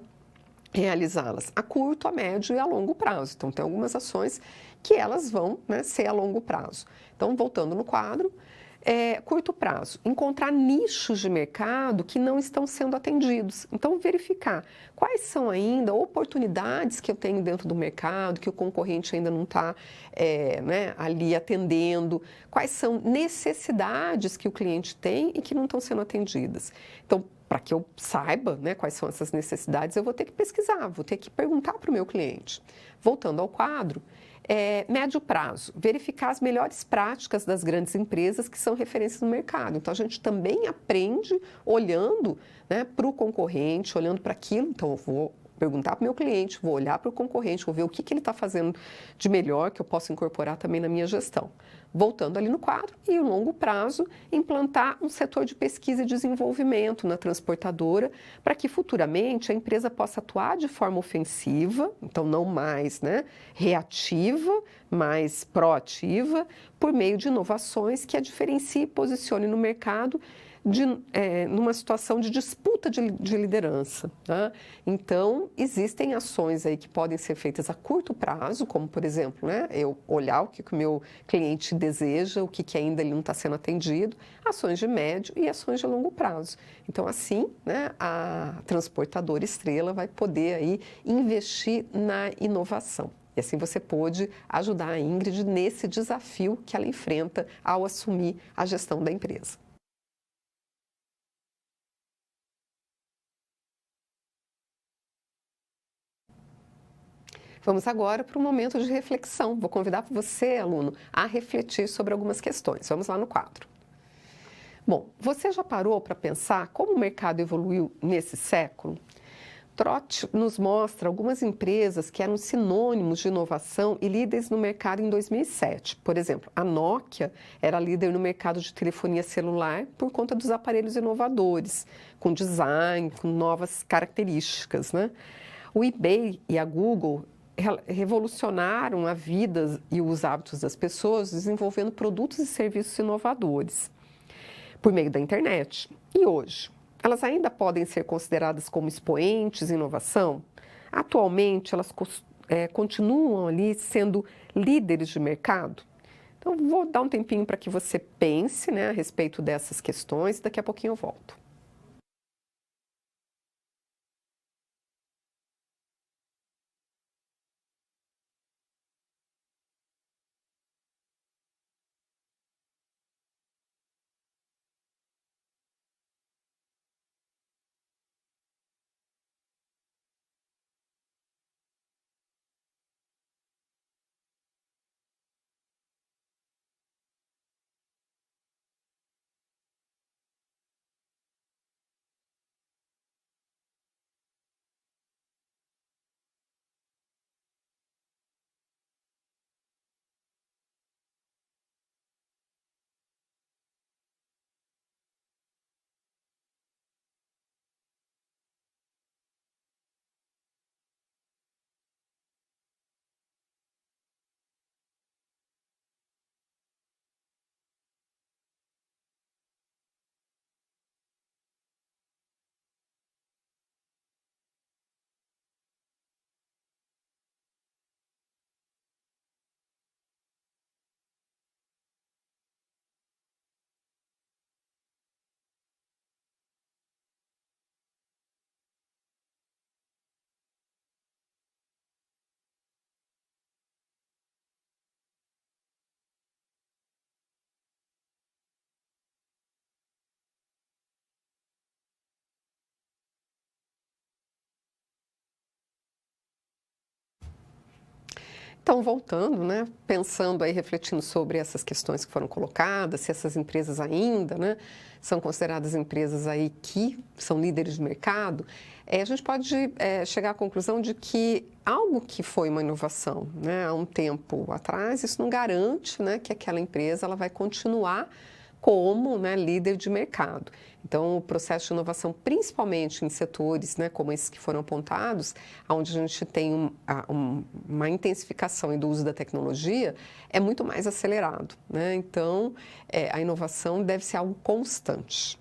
realizá-las a curto, a médio e a longo prazo. Então, tem algumas ações que elas vão, né, ser a longo prazo. Então, voltando no quadro, curto prazo, encontrar nichos de mercado que não estão sendo atendidos. Então, verificar quais são ainda oportunidades que eu tenho dentro do mercado, que o concorrente ainda não está né, ali atendendo, quais são necessidades que o cliente tem e que não estão sendo atendidas. Então, para que eu saiba, né, quais são essas necessidades, eu vou ter que pesquisar, vou ter que perguntar para o meu cliente. Voltando ao quadro, médio prazo, verificar as melhores práticas das grandes empresas que são referências no mercado. Então, a gente também aprende olhando, né, para o concorrente, olhando para aquilo. Então, eu vou perguntar para o meu cliente, vou olhar para o concorrente, vou ver o que ele está fazendo de melhor, que eu posso incorporar também na minha gestão. Voltando ali no quadro, e o longo prazo, implantar um setor de pesquisa e desenvolvimento na transportadora, para que futuramente a empresa possa atuar de forma ofensiva, então não mais, né, reativa, mas proativa, por meio de inovações que a diferencie e posicione no mercado numa situação de disputa de liderança. Tá? Então, existem ações aí que podem ser feitas a curto prazo, como, por exemplo, né, eu olhar o que o meu cliente deseja, o que ainda ele não está sendo atendido, ações de médio e ações de longo prazo. Então, assim, né, a transportadora Estrela vai poder aí investir na inovação. E assim você pôde ajudar a Ingrid nesse desafio que ela enfrenta ao assumir a gestão da empresa. Vamos agora para um momento de reflexão. Vou convidar você, aluno, a refletir sobre algumas questões. Vamos lá no quadro. Bom, você já parou para pensar como o mercado evoluiu nesse século? Trott nos mostra algumas empresas que eram sinônimos de inovação e líderes no mercado em 2007. Por exemplo, a Nokia era líder no mercado de telefonia celular por conta dos aparelhos inovadores, com design, com novas características, né? O eBay e a Google revolucionaram a vida e os hábitos das pessoas desenvolvendo produtos e serviços inovadores por meio da internet. E hoje, elas ainda podem ser consideradas como expoentes em inovação? Atualmente, elas continuam ali sendo líderes de mercado? Então, vou dar um tempinho para que você pense, né, a respeito dessas questões e daqui a pouquinho eu volto. Então, voltando, né, pensando aí, refletindo sobre essas questões que foram colocadas, se essas empresas ainda, né, são consideradas empresas aí que são líderes de mercado, a gente pode chegar à conclusão de que algo que foi uma inovação, né, há um tempo atrás, isso não garante, né, que aquela empresa ela vai continuar como, né, líder de mercado. Então, o processo de inovação, principalmente em setores, né, como esses que foram apontados, onde a gente tem uma intensificação do uso da tecnologia, é muito mais acelerado, né? Então, a inovação deve ser algo constante.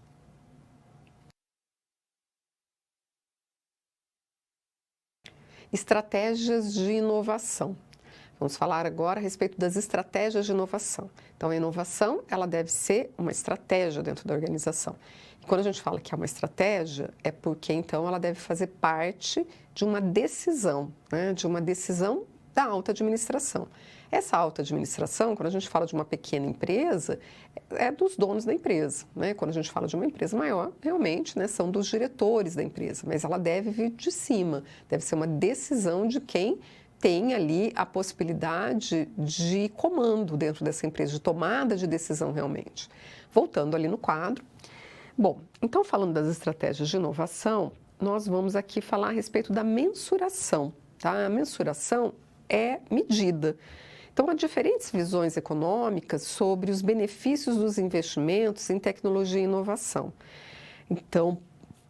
Estratégias de inovação. Vamos falar agora a respeito das estratégias de inovação. Então, a inovação, ela deve ser uma estratégia dentro da organização. E quando a gente fala que é uma estratégia, é porque, então, ela deve fazer parte de uma decisão, né? De uma decisão da alta administração. Essa alta administração, quando a gente fala de uma pequena empresa, é dos donos da empresa, né? Quando a gente fala de uma empresa maior, realmente, né, são dos diretores da empresa, mas ela deve vir de cima, deve ser uma decisão de quem tem ali a possibilidade de comando dentro dessa empresa, de tomada de decisão realmente. Voltando ali no quadro. Bom, então falando das estratégias de inovação, nós vamos aqui falar a respeito da mensuração, tá? A mensuração é medida. Então, há diferentes visões econômicas sobre os benefícios dos investimentos em tecnologia e inovação. Então,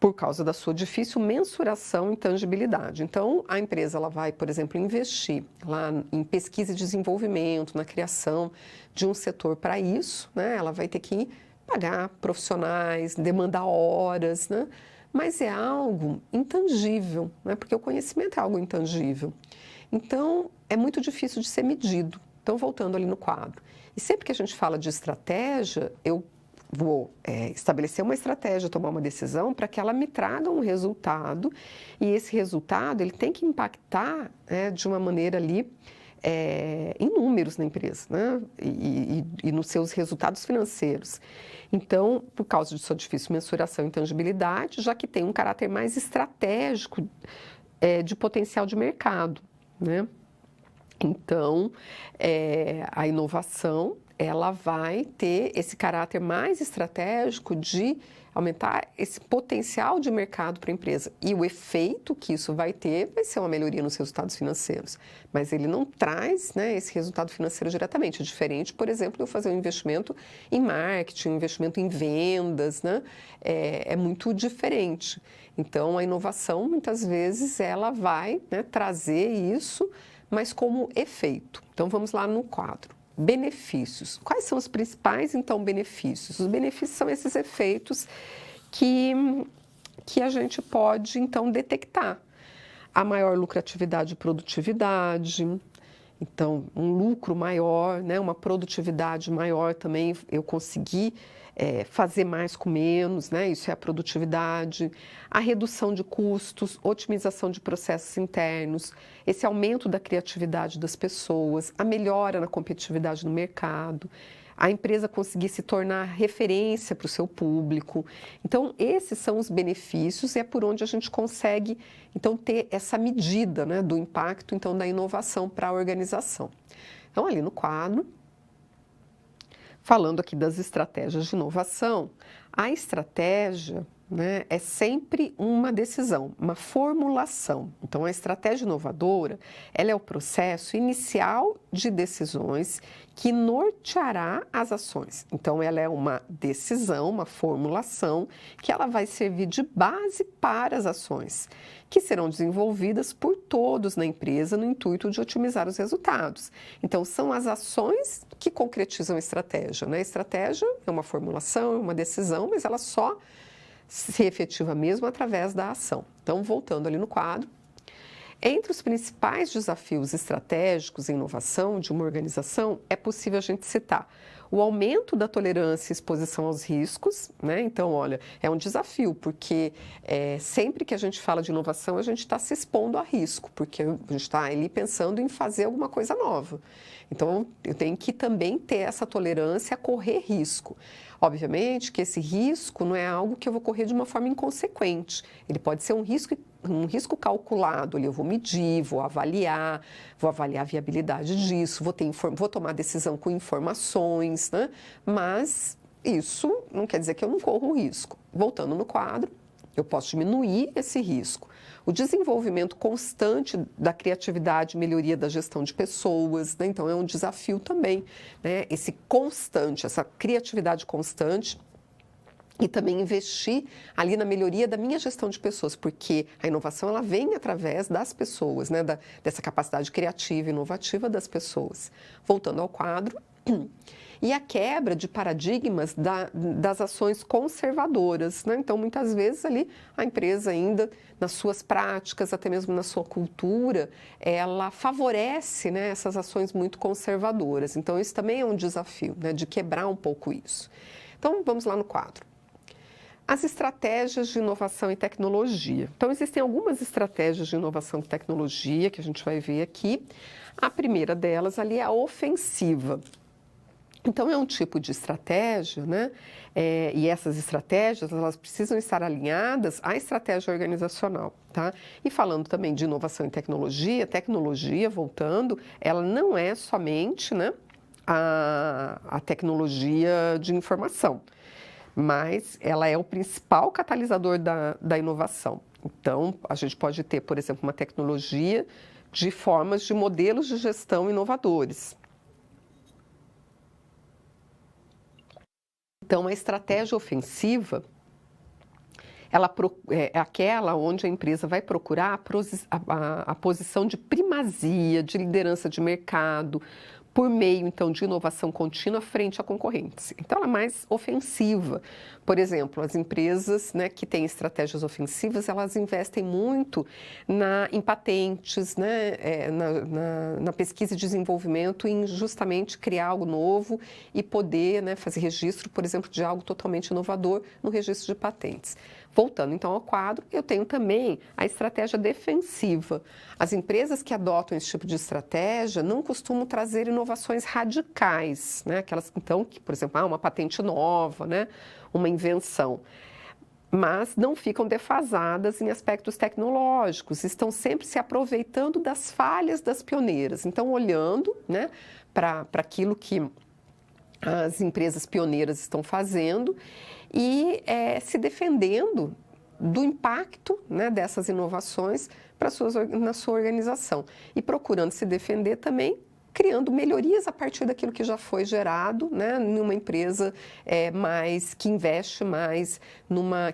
por causa da sua difícil mensuração e tangibilidade. Então, a empresa ela vai, por exemplo, investir lá em pesquisa e desenvolvimento, na criação de um setor para isso, né? Ela vai ter que pagar profissionais, demandar horas, né? Mas é algo intangível, né? Porque o conhecimento é algo intangível. Então, é muito difícil de ser medido. Então, voltando ali no quadro. E sempre que a gente fala de estratégia, eu vou estabelecer uma estratégia, tomar uma decisão para que ela me traga um resultado e esse resultado ele tem que impactar de uma maneira ali em números na empresa, né? E nos seus resultados financeiros. Então, por causa de sua difícil mensuração e intangibilidade, já que tem um caráter mais estratégico de potencial de mercado, né? Então, a inovação ela vai ter esse caráter mais estratégico de aumentar esse potencial de mercado para a empresa. E o efeito que isso vai ter vai ser uma melhoria nos resultados financeiros. Mas ele não traz, né, esse resultado financeiro diretamente. É diferente, por exemplo, de eu fazer um investimento em marketing, um investimento em vendas, né? É muito diferente. Então, a inovação, muitas vezes, ela vai, né, trazer isso, mas como efeito. Então, vamos lá no quadro. Benefícios. Quais são os principais, então, benefícios? Os benefícios são esses efeitos que a gente pode, então, detectar. A maior lucratividade e produtividade, então, um lucro maior, né, uma produtividade maior também, eu consegui fazer mais com menos, né, isso é a produtividade, a redução de custos, otimização de processos internos, esse aumento da criatividade das pessoas, a melhora na competitividade no mercado, a empresa conseguir se tornar referência para o seu público. Então, esses são os benefícios e é por onde a gente consegue, então, ter essa medida, né, do impacto, então, da inovação para a organização. Então, ali no quadro, falando aqui das estratégias de inovação, a estratégia, né, é sempre uma decisão, uma formulação. Então, a estratégia inovadora, ela é o processo inicial de decisões que norteará as ações. Então, ela é uma decisão, uma formulação, que ela vai servir de base para as ações, que serão desenvolvidas por todos na empresa no intuito de otimizar os resultados. Então, são as ações que concretizam a estratégia, né? A estratégia é uma formulação, é uma decisão, mas ela só se efetiva mesmo através da ação. Então, voltando ali no quadro, entre os principais desafios estratégicos em inovação de uma organização, é possível a gente citar o aumento da tolerância e exposição aos riscos, né? Então, olha, é um desafio, porque sempre que a gente fala de inovação, a gente está se expondo a risco, porque a gente está ali pensando em fazer alguma coisa nova. Então, eu tenho que também ter essa tolerância a correr risco. Obviamente que esse risco não é algo que eu vou correr de uma forma inconsequente. Ele pode ser um risco calculado. Ali eu vou medir, vou avaliar a viabilidade disso, vou tomar decisão com informações, né? Mas isso não quer dizer que eu não corro risco. Voltando no quadro, eu posso diminuir esse risco. O desenvolvimento constante da criatividade e melhoria da gestão de pessoas, né? Então, é um desafio também, né? Esse constante, essa criatividade constante e também investir ali na melhoria da minha gestão de pessoas, porque a inovação ela vem através das pessoas, né? Dessa capacidade criativa e inovativa das pessoas. Voltando ao quadro. E a quebra de paradigmas das ações conservadoras, né? Então, muitas vezes ali a empresa ainda, nas suas práticas, até mesmo na sua cultura, ela favorece, né, essas ações muito conservadoras. Então, isso também é um desafio, né, de quebrar um pouco isso. Então, vamos lá no quadro. As estratégias de inovação e tecnologia. Então, existem algumas estratégias de inovação e tecnologia que a gente vai ver aqui. A primeira delas ali é a ofensiva. Então, é um tipo de estratégia, né? E essas estratégias, elas precisam estar alinhadas à estratégia organizacional, tá? E falando também de inovação e tecnologia, voltando, ela não é somente, né, a tecnologia de informação, mas ela é o principal catalisador da inovação. Então, a gente pode ter, por exemplo, uma tecnologia de formas de modelos de gestão inovadores. Então, a estratégia ofensiva é aquela onde a empresa vai procurar a posição de primazia, de liderança de mercado, por meio, então, de inovação contínua frente à concorrência. Então, ela é mais ofensiva. Por exemplo, as empresas, né, que têm estratégias ofensivas, elas investem muito em patentes, né, na pesquisa e desenvolvimento, em justamente criar algo novo e poder, né, fazer registro, por exemplo, de algo totalmente inovador no registro de patentes. Voltando então ao quadro, eu tenho também a estratégia defensiva. As empresas que adotam esse tipo de estratégia não costumam trazer inovações radicais, né? Aquelas então que, por exemplo, uma patente nova, né? Uma invenção, mas não ficam defasadas em aspectos tecnológicos, estão sempre se aproveitando das falhas das pioneiras. Então, olhando, né, para aquilo que as empresas pioneiras estão fazendo e se defendendo do impacto, né, dessas inovações na sua organização e procurando se defender também, criando melhorias a partir daquilo que já foi gerado, né, numa empresa que investe mais,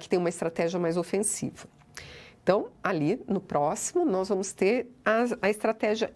que tem uma estratégia mais ofensiva. Então, ali no próximo, nós vamos ter a estratégia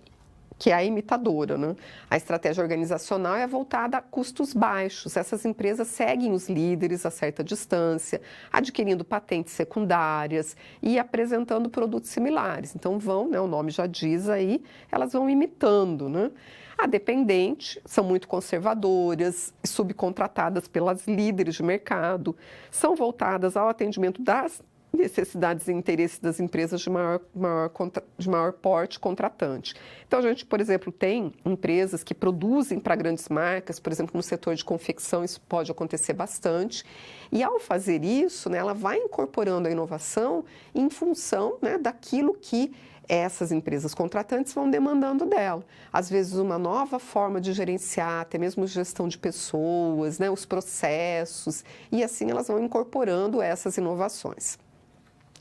que é a imitadora, né? A estratégia organizacional é voltada a custos baixos. Essas empresas seguem os líderes a certa distância, adquirindo patentes secundárias e apresentando produtos similares. Então né, o nome já diz aí, elas vão imitando, né? A dependente são muito conservadoras, subcontratadas pelas líderes de mercado, são voltadas ao atendimento das necessidades e interesses das empresas de maior porte contratante. Então, a gente, por exemplo, tem empresas que produzem para grandes marcas, por exemplo, no setor de confecção, isso pode acontecer bastante, e ao fazer isso, né, ela vai incorporando a inovação em função, né, daquilo que essas empresas contratantes vão demandando dela. Às vezes, uma nova forma de gerenciar, até mesmo gestão de pessoas, né, os processos, e assim elas vão incorporando essas inovações.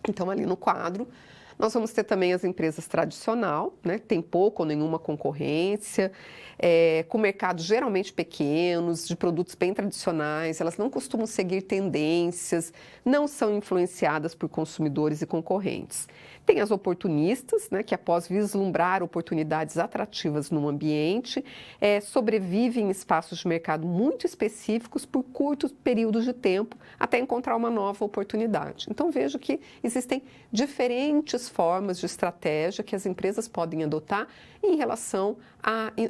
Então, ali no quadro, nós vamos ter também as empresas tradicional, né, que tem pouca ou nenhuma concorrência, com mercados geralmente pequenos, de produtos bem tradicionais, elas não costumam seguir tendências, não são influenciadas por consumidores e concorrentes. Tem as oportunistas, né, que após vislumbrar oportunidades atrativas no ambiente, sobrevivem em espaços de mercado muito específicos por curtos períodos de tempo até encontrar uma nova oportunidade. Então, vejo que existem diferentes formas de estratégia que as empresas podem adotar em relação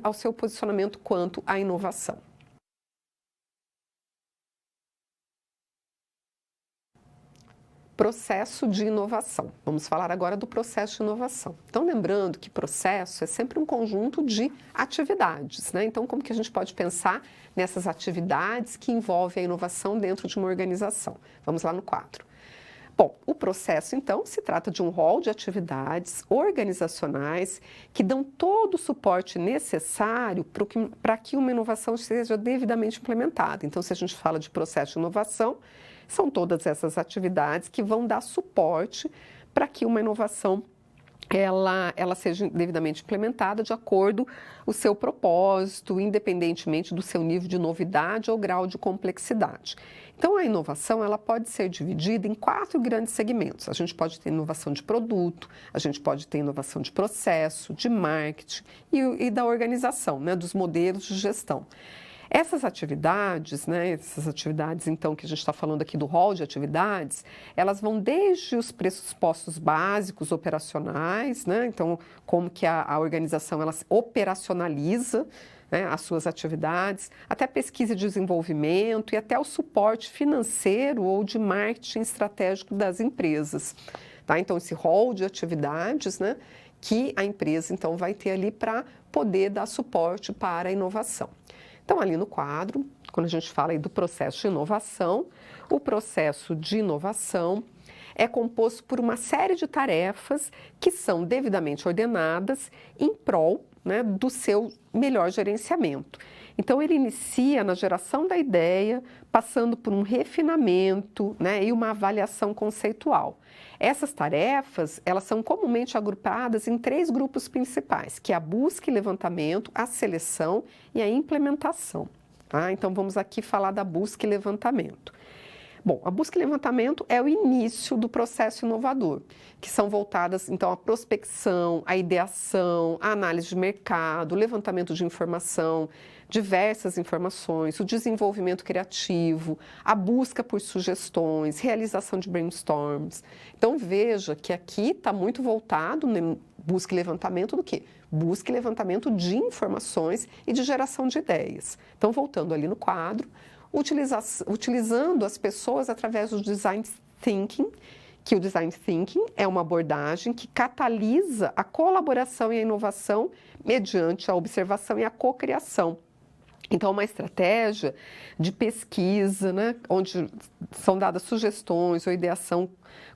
ao seu posicionamento quanto à inovação. Processo de inovação. Vamos falar agora do processo de inovação. Então, lembrando que processo é sempre um conjunto de atividades, né? Então, como que a gente pode pensar nessas atividades que envolvem a inovação dentro de uma organização? Vamos lá no quadro. Bom, o processo, então, se trata de um rol de atividades organizacionais que dão todo o suporte necessário para que uma inovação seja devidamente implementada. Então, se a gente fala de processo de inovação, são todas essas atividades que vão dar suporte para que uma inovação ela seja devidamente implementada de acordo com o seu propósito, independentemente do seu nível de novidade ou grau de complexidade. Então, a inovação ela pode ser dividida em 4 grandes segmentos. A gente pode ter inovação de produto, a gente pode ter inovação de processo, de marketing e da organização, né, dos modelos de gestão. Essas atividades, então, que a gente está falando aqui do rol de atividades, elas vão desde os pressupostos básicos operacionais, né? Então, como que a organização ela operacionaliza, né, as suas atividades, até pesquisa e desenvolvimento e até o suporte financeiro ou de marketing estratégico das empresas. Tá? Então, esse rol de atividades, né, que a empresa então vai ter ali para poder dar suporte para a inovação. Então, ali no quadro, quando a gente fala aí do processo de inovação, o processo de inovação é composto por uma série de tarefas que são devidamente ordenadas em prol, né, do seu melhor gerenciamento. Então, ele inicia na geração da ideia, passando por um refinamento, né, e uma avaliação conceitual. Essas tarefas, elas são comumente agrupadas em 3 grupos principais, que é a busca e levantamento, a seleção e a implementação. Tá? Então, vamos aqui falar da busca e levantamento. Bom, a busca e levantamento é o início do processo inovador, que são voltadas, então, à prospecção, à ideação, à análise de mercado, levantamento de informação, diversas informações, o desenvolvimento criativo, a busca por sugestões, realização de brainstorms. Então, veja que aqui está muito voltado, né, busca e levantamento do quê? Busca e levantamento de informações e de geração de ideias. Então, voltando ali no quadro, utilizando as pessoas através do design thinking, que o design thinking é uma abordagem que catalisa a colaboração e a inovação mediante a observação e a cocriação. Então, uma estratégia de pesquisa, né, onde são dadas sugestões ou ideação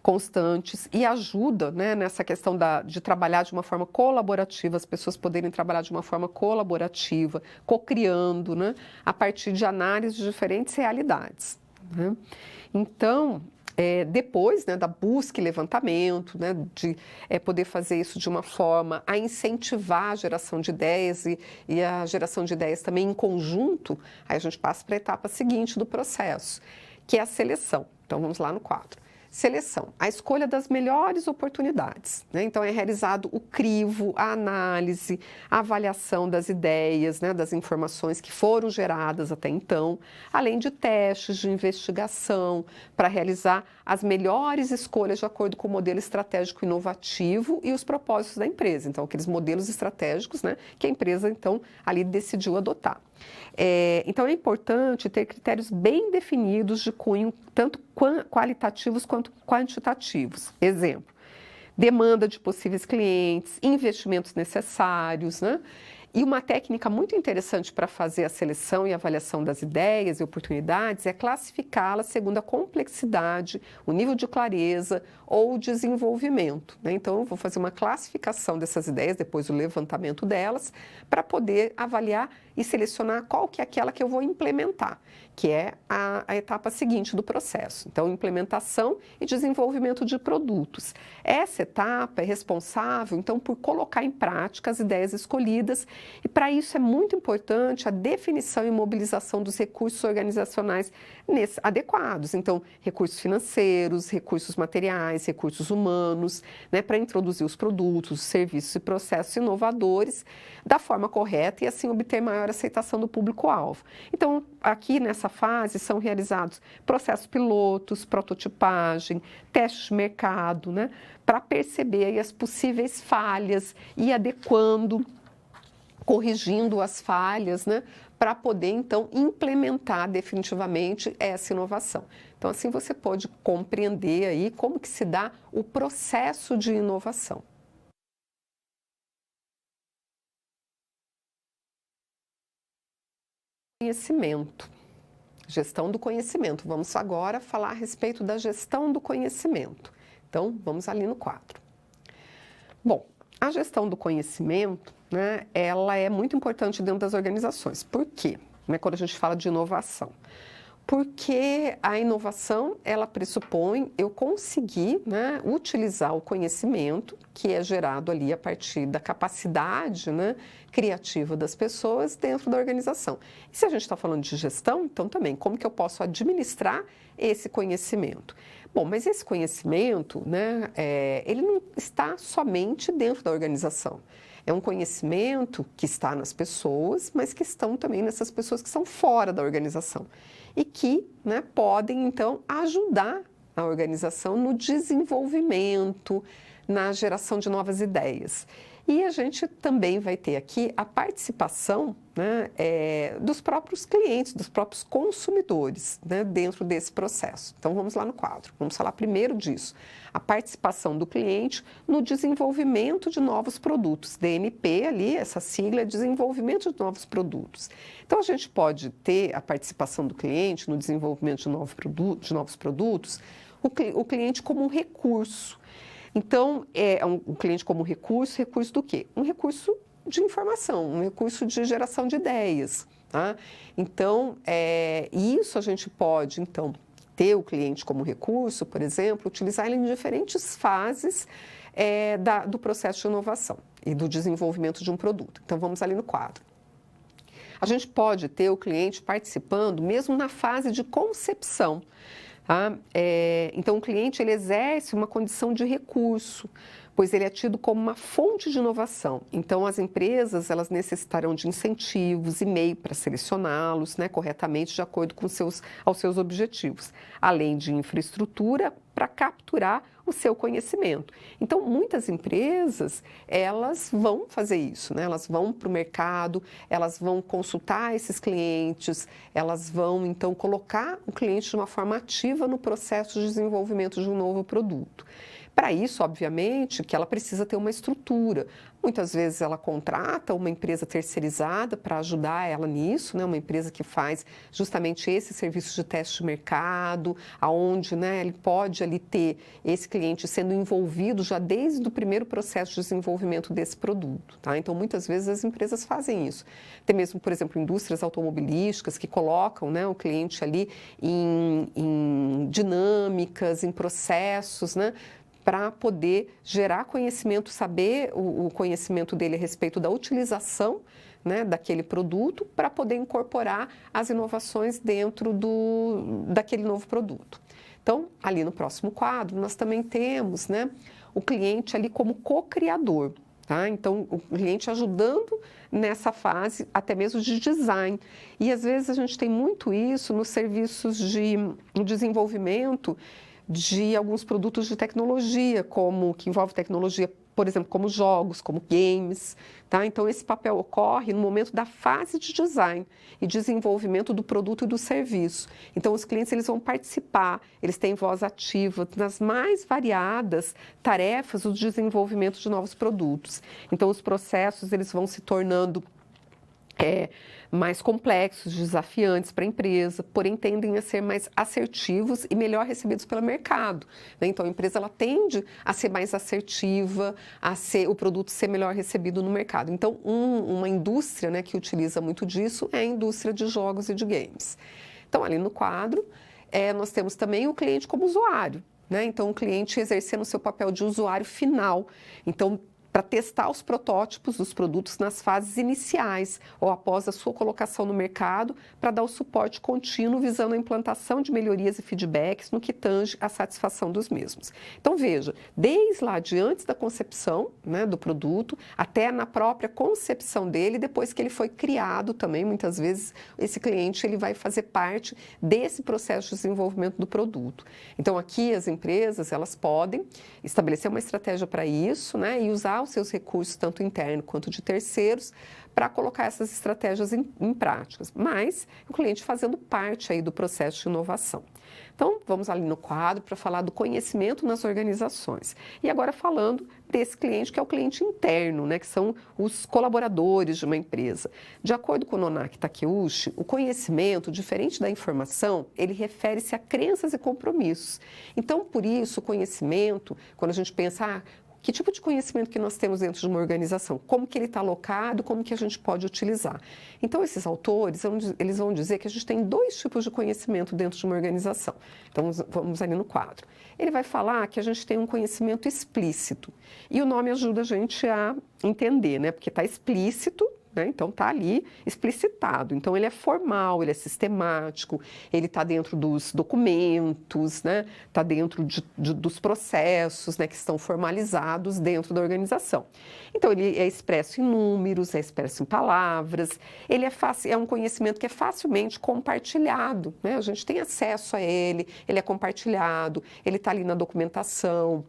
constantes e ajuda, né, nessa questão de trabalhar de uma forma colaborativa, as pessoas poderem trabalhar de uma forma colaborativa, cocriando, né, a partir de análise de diferentes realidades. Né? Então, depois, né, da busca e levantamento, né, de poder fazer isso de uma forma a incentivar a geração de ideias e a geração de ideias também em conjunto, aí a gente passa para a etapa seguinte do processo, que é a seleção. Então, vamos lá no quadro. Seleção, a escolha das melhores oportunidades. Né? Então, é realizado o crivo, a análise, a avaliação das ideias, né, das informações que foram geradas até então, além de testes de investigação para realizar as melhores escolhas de acordo com o modelo estratégico inovativo e os propósitos da empresa. Então, aqueles modelos estratégicos, né, que a empresa, então, ali decidiu adotar. Então, é importante ter critérios bem definidos de cunho, tanto qualitativos quanto quantitativos. Exemplo, demanda de possíveis clientes, investimentos necessários, né? E uma técnica muito interessante para fazer a seleção e avaliação das ideias e oportunidades é classificá-las segundo a complexidade, o nível de clareza ou desenvolvimento. Né? Então, eu vou fazer uma classificação dessas ideias, depois o levantamento delas, para poder avaliar e selecionar qual que é aquela que eu vou implementar, que é a etapa seguinte do processo. Então, implementação e desenvolvimento de produtos. Essa etapa é responsável, então, por colocar em prática as ideias escolhidas. E para isso é muito importante a definição e mobilização dos recursos organizacionais adequados. Então, recursos financeiros, recursos materiais, recursos humanos, né, para introduzir os produtos, os serviços e processos inovadores da forma correta e assim obter maior aceitação do público-alvo. Então, aqui nessa fase são realizados processos pilotos, prototipagem, testes de mercado, né, para perceber aí as possíveis falhas e adequando, corrigindo as falhas, né, para poder, então, implementar definitivamente essa inovação. Então, assim você pode compreender aí como que se dá o processo de inovação. Conhecimento, gestão do conhecimento. Vamos agora falar a respeito da gestão do conhecimento. Então, vamos ali no quadro. Bom, a gestão do conhecimento, né, ela é muito importante dentro das organizações. Por quê? Né, quando a gente fala de inovação. Porque a inovação, ela pressupõe eu conseguir, né, utilizar o conhecimento que é gerado ali a partir da capacidade, né, criativa das pessoas dentro da organização. E se a gente está falando de gestão, então também, como que eu posso administrar esse conhecimento? Bom, mas esse conhecimento, né, ele não está somente dentro da organização. É um conhecimento que está nas pessoas, mas que estão também nessas pessoas que são fora da organização e que, né, podem, então, ajudar a organização no desenvolvimento, na geração de novas ideias. E a gente também vai ter aqui a participação, né, dos próprios clientes, dos próprios consumidores, né, dentro desse processo. Então, vamos lá no quadro. Vamos falar primeiro disso. A participação do cliente no desenvolvimento de novos produtos. DNP ali, essa sigla é desenvolvimento de novos produtos. Então, a gente pode ter a participação do cliente no desenvolvimento de novos produtos, o cliente como um recurso. Então, um cliente como recurso do quê? Um recurso de informação, um recurso de geração de ideias. Tá? Então, isso a gente pode, então, ter o cliente como recurso, por exemplo, utilizar ele em diferentes fases do processo de inovação e do desenvolvimento de um produto. Então, vamos ali no quadro. a gente pode ter o cliente participando mesmo na fase de concepção. Tá? Então, o cliente ele exerce uma condição de recurso, pois ele é tido como uma fonte de inovação. Então, as empresas elas necessitarão de incentivos e meio para selecioná-los, né, corretamente de acordo com aos seus objetivos, além de infraestrutura para capturar o seu conhecimento. Então, muitas empresas, elas vão fazer isso, né? Elas vão para o mercado, elas vão consultar esses clientes, elas vão, então, colocar o cliente de uma forma ativa no processo de desenvolvimento de um novo produto. Para isso, obviamente, que ela precisa ter uma estrutura. Muitas vezes ela contrata uma empresa terceirizada para ajudar ela nisso, né? Uma empresa que faz justamente esse serviço de teste de mercado, aonde, né, ele pode ali ter esse cliente sendo envolvido já desde o primeiro processo de desenvolvimento desse produto. Tá? Então, muitas vezes as empresas fazem isso. Tem mesmo, por exemplo, indústrias automobilísticas que colocam, né, o cliente ali em dinâmicas, em processos, né? Para poder gerar conhecimento, saber o conhecimento dele a respeito da utilização, né, daquele produto, para poder incorporar as inovações dentro daquele novo produto. Então, ali no próximo quadro, nós também temos, né, o cliente ali como co-criador. Tá? Então, o cliente ajudando nessa fase até mesmo de design. E às vezes a gente tem muito isso nos serviços de desenvolvimento de alguns produtos de tecnologia, que envolve tecnologia, por exemplo, como jogos, como games. Tá? Então, esse papel ocorre no momento da fase de design e desenvolvimento do produto e do serviço. Então, os clientes eles vão participar, eles têm voz ativa nas mais variadas tarefas do desenvolvimento de novos produtos. Então, os processos eles vão se tornando mais complexos, desafiantes para a empresa, porém tendem a ser mais assertivos e melhor recebidos pelo mercado. Né? Então, a empresa ela tende a ser mais assertiva, o produto ser melhor recebido no mercado. Então, uma indústria, né, que utiliza muito disso é a indústria de jogos e de games. Então, ali no quadro, nós temos também o cliente como usuário. Né? Então, o cliente exercendo o seu papel de usuário final. Então, para testar os protótipos dos produtos nas fases iniciais ou após a sua colocação no mercado, para dar o suporte contínuo visando a implantação de melhorias e feedbacks no que tange a satisfação dos mesmos. Então, veja, desde lá de antes da concepção, né, do produto, até na própria concepção dele, depois que ele foi criado também, muitas vezes, esse cliente ele vai fazer parte desse processo de desenvolvimento do produto. Então, aqui as empresas, elas podem estabelecer uma estratégia para isso, né, e usar os seus recursos, tanto internos quanto de terceiros, para colocar essas estratégias em práticas, mas o cliente fazendo parte aí do processo de inovação. Então, vamos ali no quadro para falar do conhecimento nas organizações. E agora falando desse cliente, que é o cliente interno, né, que são os colaboradores de uma empresa. De acordo com o Nonaki Takeuchi, o conhecimento, diferente da informação, ele refere-se a crenças e compromissos. Então, por isso, o conhecimento, quando a gente pensa, que tipo de conhecimento que nós temos dentro de uma organização? Como que ele está alocado? Como que a gente pode utilizar? Então, esses autores, eles vão dizer que a gente tem dois tipos de conhecimento dentro de uma organização. Então, vamos ali no quadro. Ele vai falar que a gente tem um conhecimento explícito. E o nome ajuda a gente a entender, né? Porque está explícito, né? Então, está ali explicitado. Então, ele é formal, ele é sistemático, ele está dentro dos documentos, né? Está dentro dos processos, né? Que estão formalizados dentro da organização. Então, ele é expresso em números, é expresso em palavras, ele é um conhecimento que é facilmente compartilhado, né? A gente tem acesso a ele é compartilhado, ele está ali na documentação.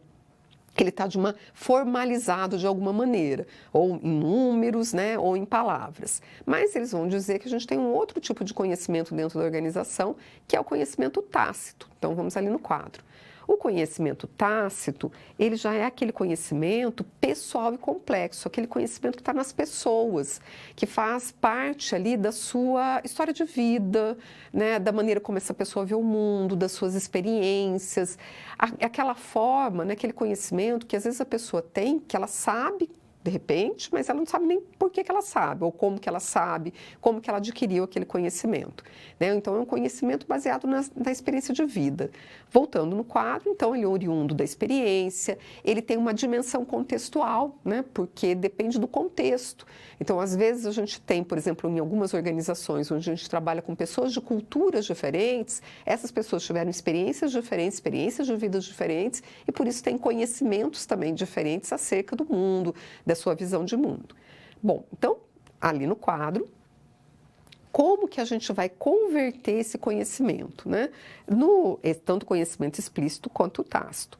Ele está formalizado de alguma maneira, ou em números, né, ou em palavras. Mas eles vão dizer que a gente tem um outro tipo de conhecimento dentro da organização, que é o conhecimento tácito. Então, vamos ali no quadro. O conhecimento tácito, ele já é aquele conhecimento pessoal e complexo, aquele conhecimento que está nas pessoas, que faz parte ali da sua história de vida, né, da maneira como essa pessoa vê o mundo, das suas experiências, aquela forma, né, aquele conhecimento que às vezes a pessoa tem, que ela sabe de repente, mas ela não sabe nem por que ela sabe, ou como que ela sabe, como que ela adquiriu aquele conhecimento, né? Então, é um conhecimento baseado na experiência de vida. Voltando no quadro, então, ele é oriundo da experiência, ele tem uma dimensão contextual, né? Porque depende do contexto. Então, às vezes, a gente tem, por exemplo, em algumas organizações onde a gente trabalha com pessoas de culturas diferentes, essas pessoas tiveram experiências diferentes, experiências de vidas diferentes, e por isso têm conhecimentos também diferentes acerca do mundo, da sua visão de mundo. Bom, então, ali no quadro, como que a gente vai converter esse conhecimento, né? Tanto conhecimento explícito quanto tácito.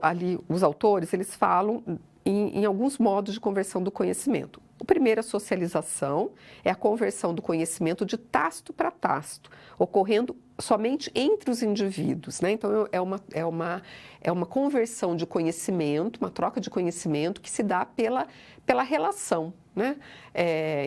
Ali, os autores, eles falam em alguns modos de conversão do conhecimento. O primeiro, a socialização, é a conversão do conhecimento de tácito para tácito, ocorrendo somente entre os indivíduos, né? Então, é uma conversão de conhecimento, uma troca de conhecimento que se dá pela relação, né?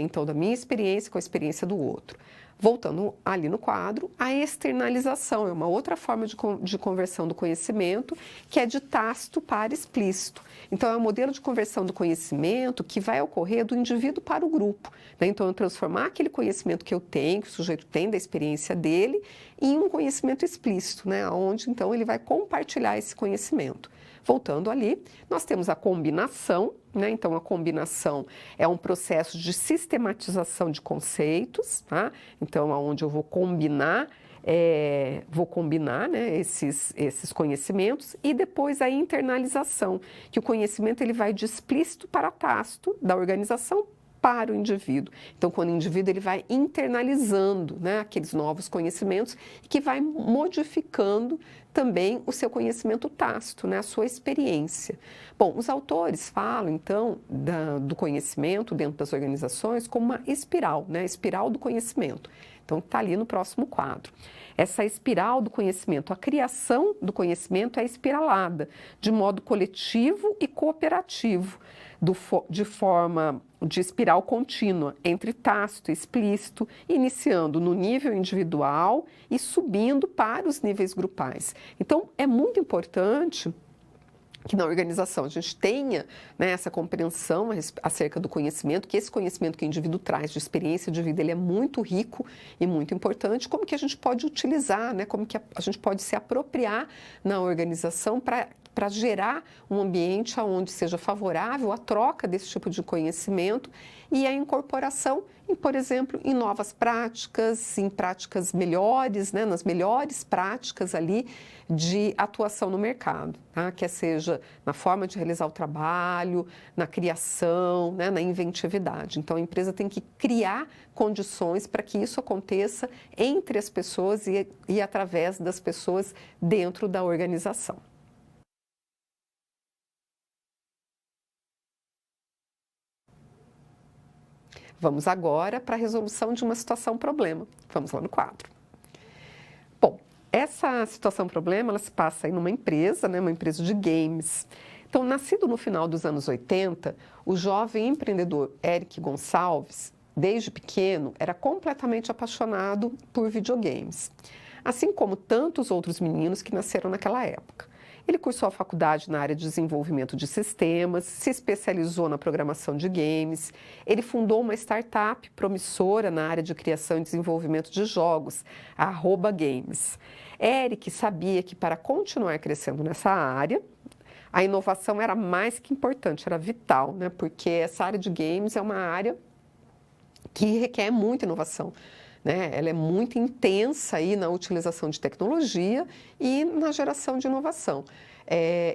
Então, da minha experiência com a experiência do outro. Voltando ali no quadro, a externalização é uma outra forma de conversão do conhecimento, que é de tácito para explícito. Então, é um modelo de conversão do conhecimento que vai ocorrer do indivíduo para o grupo, né? Então, eu transformar aquele conhecimento que eu tenho, que o sujeito tem da experiência dele, em um conhecimento explícito, né? Onde, então, ele vai compartilhar esse conhecimento. Voltando ali, nós temos a combinação, né? Então, a combinação é um processo de sistematização de conceitos, tá? Então, onde eu vou combinar, né, esses conhecimentos, e depois a internalização, que o conhecimento ele vai de explícito para tácito da organização para o indivíduo. Então, quando o indivíduo ele vai internalizando, né, aqueles novos conhecimentos, que vai modificando também o seu conhecimento tácito, né, a sua experiência. Bom, os autores falam, então, do conhecimento dentro das organizações como uma espiral, né, espiral do conhecimento. Então, está ali no próximo quadro. Essa espiral do conhecimento, a criação do conhecimento é espiralada, de modo coletivo e cooperativo, de forma de espiral contínua, entre tácito e explícito, iniciando no nível individual e subindo para os níveis grupais. Então, é muito importante que na organização a gente tenha, né, essa compreensão acerca do conhecimento, que esse conhecimento que o indivíduo traz de experiência de vida, ele é muito rico e muito importante, como que a gente pode utilizar, né, como que a gente pode se apropriar na organização para gerar um ambiente onde seja favorável a troca desse tipo de conhecimento e a incorporação, por exemplo, em novas práticas, em práticas melhores, né, nas melhores práticas ali de atuação no mercado, tá? Quer seja na forma de realizar o trabalho, na criação, né, na inventividade. Então, a empresa tem que criar condições para que isso aconteça entre as pessoas e através das pessoas dentro da organização. Vamos agora para a resolução de uma situação-problema. Vamos lá no quadro. Bom, essa situação-problema ela se passa aí numa empresa, né, uma empresa de games. Então, nascido no final dos anos 80, o jovem empreendedor Eric Gonçalves, desde pequeno, era completamente apaixonado por videogames, assim como tantos outros meninos que nasceram naquela época. Ele cursou a faculdade na área de desenvolvimento de sistemas, se especializou na programação de games, ele fundou uma startup promissora na área de criação e desenvolvimento de jogos, a Arroba Games. Eric sabia que para continuar crescendo nessa área, a inovação era mais que importante, era vital, né? Porque essa área de games é uma área que requer muita inovação, né? Ela é muito intensa aí na utilização de tecnologia e na geração de inovação.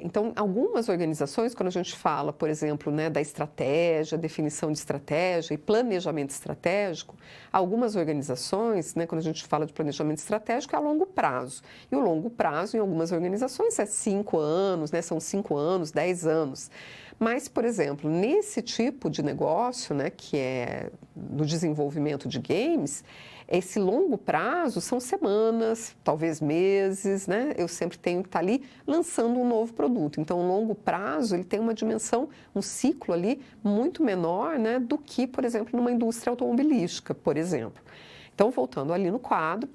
Então, algumas organizações, quando a gente fala, por exemplo, né, da estratégia, definição de estratégia e planejamento estratégico, algumas organizações, né, quando a gente fala de planejamento estratégico, é a longo prazo. E o longo prazo, em algumas organizações, é 5 anos, né, são 5 anos, 10 anos. Mas, por exemplo, nesse tipo de negócio, né, que é no desenvolvimento de games, esse longo prazo são semanas, talvez meses, né? Eu sempre tenho que estar ali lançando um novo produto. Então, o longo prazo, ele tem uma dimensão, um ciclo ali muito menor, né, do que, por exemplo, numa indústria automobilística, por exemplo. Então, voltando ali no quadro,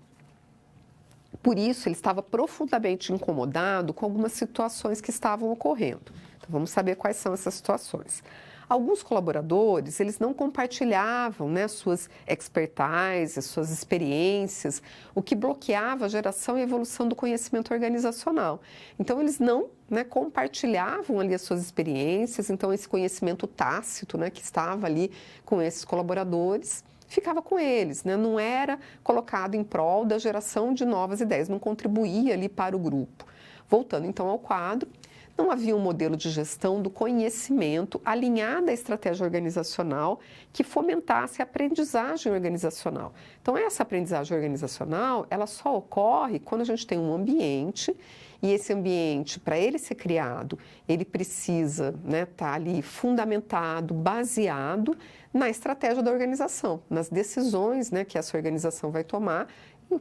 Por isso, ele estava profundamente incomodado com algumas situações que estavam ocorrendo. Então, vamos saber quais são essas situações. Alguns colaboradores, eles não compartilhavam, né, suas expertise, suas experiências, o que bloqueava a geração e evolução do conhecimento organizacional. Então, eles não, né, compartilhavam ali as suas experiências, então esse conhecimento tácito, né, que estava ali com esses colaboradores, ficava com eles, né? Não era colocado em prol da geração de novas ideias, não contribuía ali para o grupo. Voltando então ao quadro, não havia um modelo de gestão do conhecimento alinhado à estratégia organizacional que fomentasse a aprendizagem organizacional. Então, essa aprendizagem organizacional, ela só ocorre quando a gente tem um ambiente e esse ambiente, para ele ser criado, ele precisa, né, estar ali fundamentado, baseado na estratégia da organização, nas decisões, né, que essa organização vai tomar e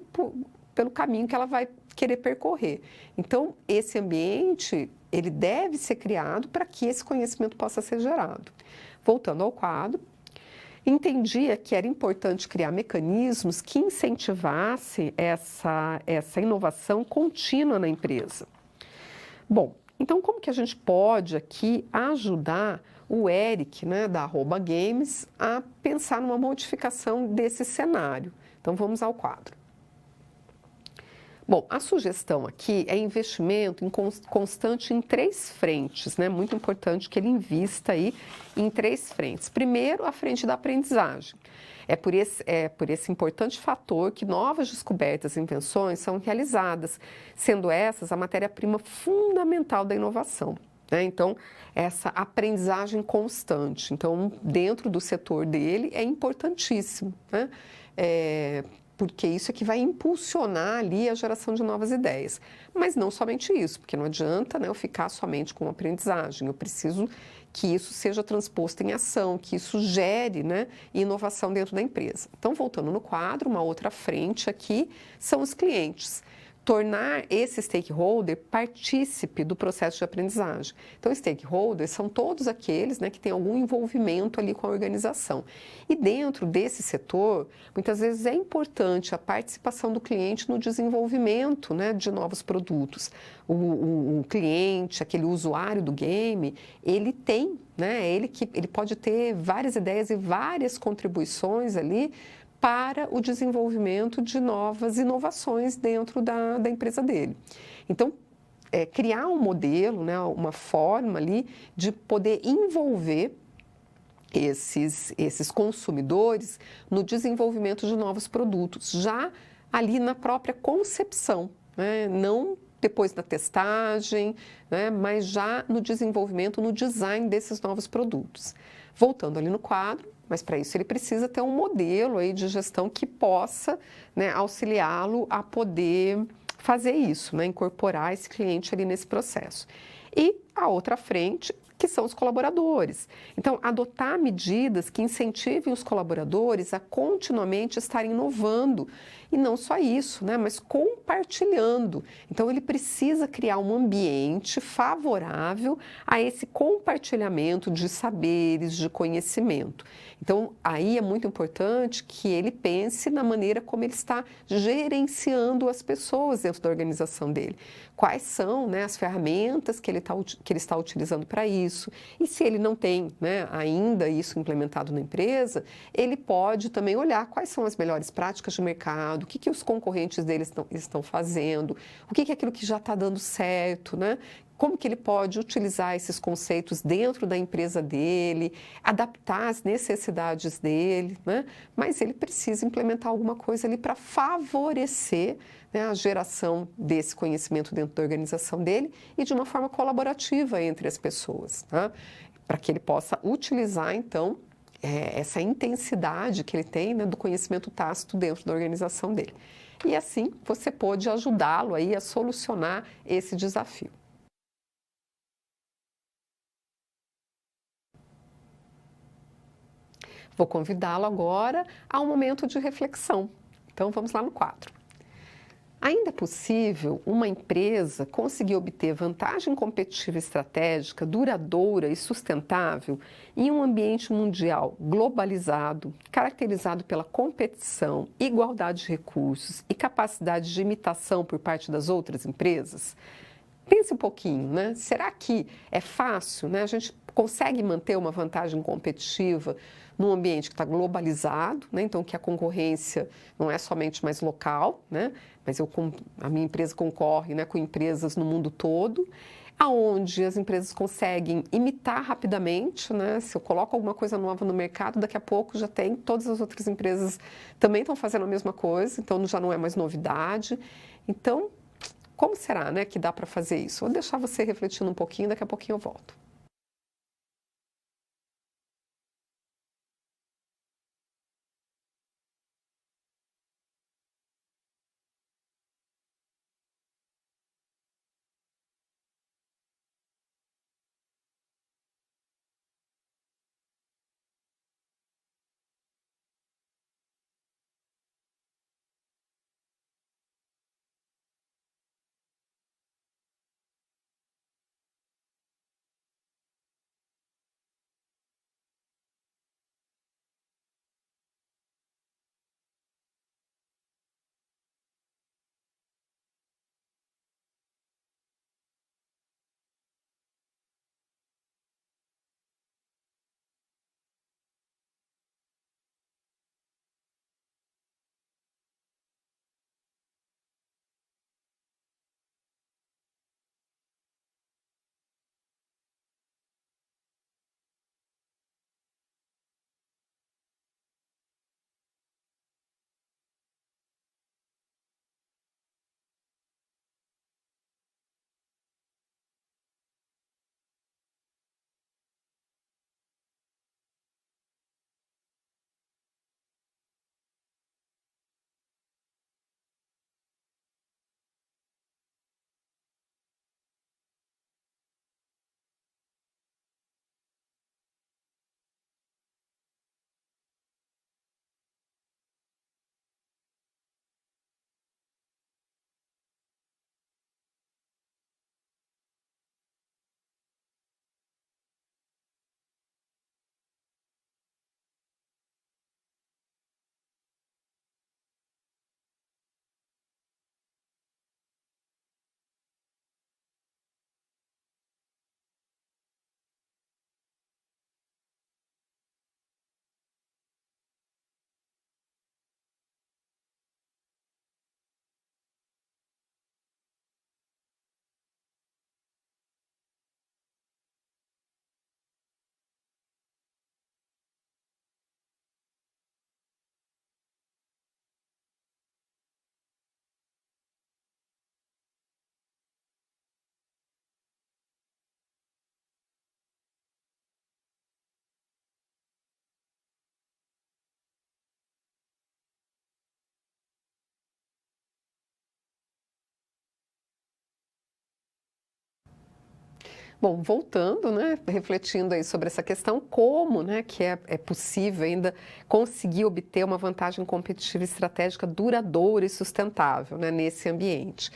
pelo caminho que ela vai querer percorrer. Então, esse ambiente, ele deve ser criado para que esse conhecimento possa ser gerado. Voltando ao quadro, entendia que era importante criar mecanismos que incentivassem essa inovação contínua na empresa. Bom, então como que a gente pode aqui ajudar o Eric, né, da @games, a pensar numa modificação desse cenário? Então vamos ao quadro. Bom, a sugestão aqui é investimento constante em 3 frentes, né? Muito importante que ele invista aí em 3 frentes. Primeiro, a frente da aprendizagem. É por esse importante fator que novas descobertas e invenções são realizadas, sendo essas a matéria-prima fundamental da inovação, né? Então, essa aprendizagem constante. Então, dentro do setor dele é importantíssimo, né? Porque isso é que vai impulsionar ali a geração de novas ideias. Mas não somente isso, porque não adianta, né, eu ficar somente com aprendizagem, eu preciso que isso seja transposto em ação, que isso gere, né, inovação dentro da empresa. Então, voltando no quadro, uma outra frente aqui são os clientes. Tornar esse stakeholder partícipe do processo de aprendizagem. Então, stakeholders são todos aqueles, né, que têm algum envolvimento ali com a organização. E dentro desse setor, muitas vezes é importante a participação do cliente no desenvolvimento, né, de novos produtos. O cliente, aquele usuário do game, ele tem, né, ele pode ter várias ideias e várias contribuições ali para o desenvolvimento de novas inovações dentro da empresa dele. Então, criar um modelo, né, uma forma ali de poder envolver esses consumidores no desenvolvimento de novos produtos, já ali na própria concepção, né, não depois da testagem, né, mas já no desenvolvimento, no design desses novos produtos. Voltando ali no quadro, mas para isso ele precisa ter um modelo aí de gestão que possa, né, auxiliá-lo a poder fazer isso, né, incorporar esse cliente ali nesse processo. E a outra frente, que são os colaboradores. Então, adotar medidas que incentivem os colaboradores a continuamente estarem inovando. E não só isso, né, mas compartilhando. Então, ele precisa criar um ambiente favorável a esse compartilhamento de saberes, de conhecimento. Então, aí é muito importante que ele pense na maneira como ele está gerenciando as pessoas dentro da organização dele. Quais são, né, as ferramentas que ele está utilizando para isso. E se ele não tem, né, ainda isso implementado na empresa, ele pode também olhar quais são as melhores práticas de mercado, o que os concorrentes dele estão fazendo, o que é aquilo que já está dando certo, né? Como que ele pode utilizar esses conceitos dentro da empresa dele, adaptar as necessidades dele, né? Mas ele precisa implementar alguma coisa ali para favorecer, né, a geração desse conhecimento dentro da organização dele e de uma forma colaborativa entre as pessoas, tá? Para que ele possa utilizar, então, essa intensidade que ele tem, né, do conhecimento tácito dentro da organização dele. E assim você pode ajudá-lo aí a solucionar esse desafio. Vou convidá-lo agora a um momento de reflexão. Então, vamos lá no quadro. Ainda é possível uma empresa conseguir obter vantagem competitiva estratégica duradoura e sustentável em um ambiente mundial globalizado, caracterizado pela competição, igualdade de recursos e capacidade de imitação por parte das outras empresas? Pense um pouquinho, né? Será que é fácil, né? A gente consegue manter uma vantagem competitiva num ambiente que está globalizado, né? Então que a concorrência não é somente mais local, né? Mas a minha empresa concorre, né, com empresas no mundo todo, aonde as empresas conseguem imitar rapidamente, né? Se eu coloco alguma coisa nova no mercado, daqui a pouco já tem, todas as outras empresas também estão fazendo a mesma coisa, então já não é mais novidade. Então, como será, né, que dá para fazer isso? Vou deixar você refletindo um pouquinho, daqui a pouquinho eu volto. Bom, voltando, né, refletindo aí sobre essa questão, como, né, que é possível ainda conseguir obter uma vantagem competitiva estratégica duradoura e sustentável, né, nesse ambiente?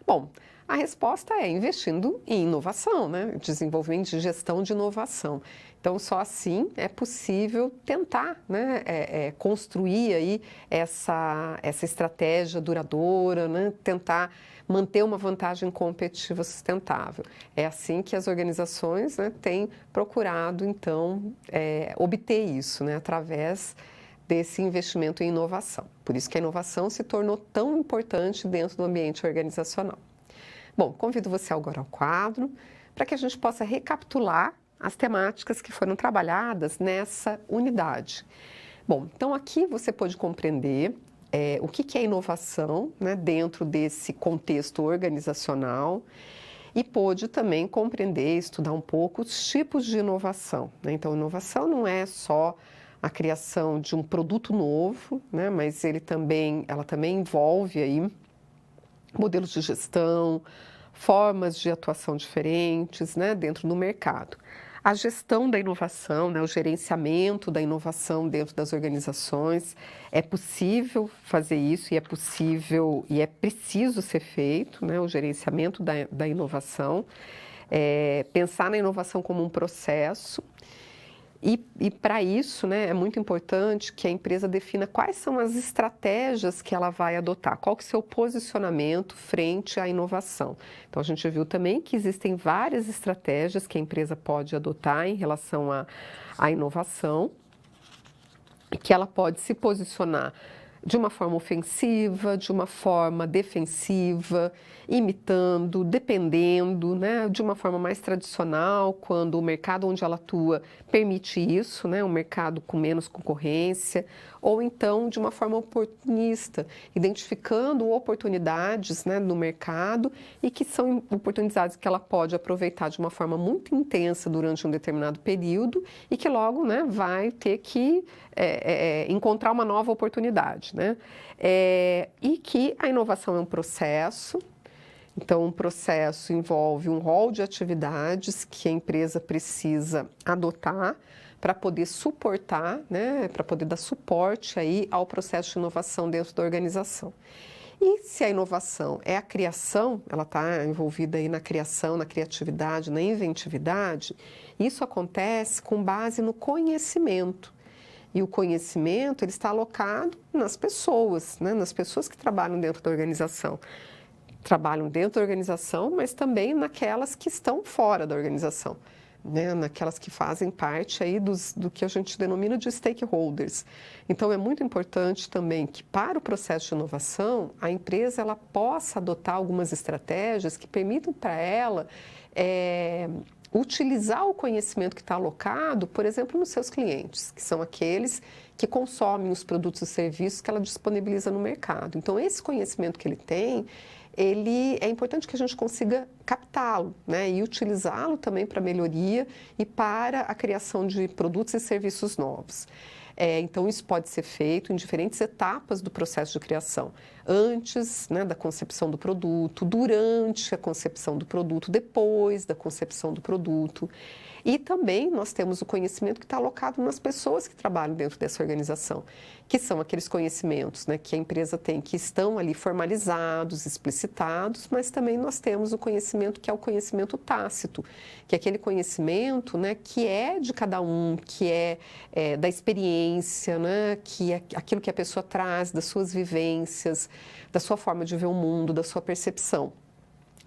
Bom, a resposta é investindo em inovação, né, desenvolvimento de gestão de inovação. Então, só assim é possível tentar, né, construir aí essa estratégia duradoura, né, tentar manter uma vantagem competitiva sustentável. É assim que as organizações, né, têm procurado, então, obter isso, né, através desse investimento em inovação. Por isso que a inovação se tornou tão importante dentro do ambiente organizacional. Bom, convido você agora ao quadro para que a gente possa recapitular as temáticas que foram trabalhadas nessa unidade. Bom, então aqui você pode compreender o que é inovação, né, dentro desse contexto organizacional e pôde também compreender, estudar um pouco os tipos de inovação, né? Então, inovação não é só a criação de um produto novo, né, mas ela também envolve aí modelos de gestão, formas de atuação diferentes, né, dentro do mercado. A gestão da inovação, né, o gerenciamento da inovação dentro das organizações, é possível fazer isso e é possível e é preciso ser feito, né, o gerenciamento da inovação, pensar na inovação como um processo. E para isso, né, é muito importante que a empresa defina quais são as estratégias que ela vai adotar, qual que é o seu posicionamento frente à inovação. Então, a gente viu também que existem várias estratégias que a empresa pode adotar em relação à inovação, e que ela pode se posicionar de uma forma ofensiva, de uma forma defensiva, imitando, dependendo, né, de uma forma mais tradicional, quando o mercado onde ela atua permite isso, né, um mercado com menos concorrência, ou então de uma forma oportunista, identificando oportunidades, né, no mercado e que são oportunidades que ela pode aproveitar de uma forma muito intensa durante um determinado período e que logo, né, vai ter que encontrar uma nova oportunidade, né? E que a inovação é um processo. Então, um processo envolve um rol de atividades que a empresa precisa adotar para poder suportar, né, para poder dar suporte aí ao processo de inovação dentro da organização. E se a inovação é a criação, ela está envolvida aí na criação, na criatividade, na inventividade, isso acontece com base no conhecimento. E o conhecimento ele está alocado nas pessoas, né, nas pessoas que trabalham dentro da organização. Trabalham dentro da organização, mas também naquelas que estão fora da organização, né? Naquelas que fazem parte aí do que a gente denomina de stakeholders. Então, é muito importante também que para o processo de inovação, a empresa ela possa adotar algumas estratégias que permitam para ela utilizar o conhecimento que está alocado, por exemplo, nos seus clientes, que são aqueles que consomem os produtos e serviços que ela disponibiliza no mercado. Então, esse conhecimento que ele tem, é importante que a gente consiga captá-lo, né, e utilizá-lo também para melhoria e para a criação de produtos e serviços novos. Então, isso pode ser feito em diferentes etapas do processo de criação. Antes, né, da concepção do produto, durante a concepção do produto, depois da concepção do produto. E também nós temos o conhecimento que está alocado nas pessoas que trabalham dentro dessa organização, que são aqueles conhecimentos, né, que a empresa tem, que estão ali formalizados, explicitados, mas também nós temos o conhecimento que é o conhecimento tácito, que é aquele conhecimento, né, que é de cada um, que é da experiência, né, que é aquilo que a pessoa traz, das suas vivências, da sua forma de ver o mundo, da sua percepção.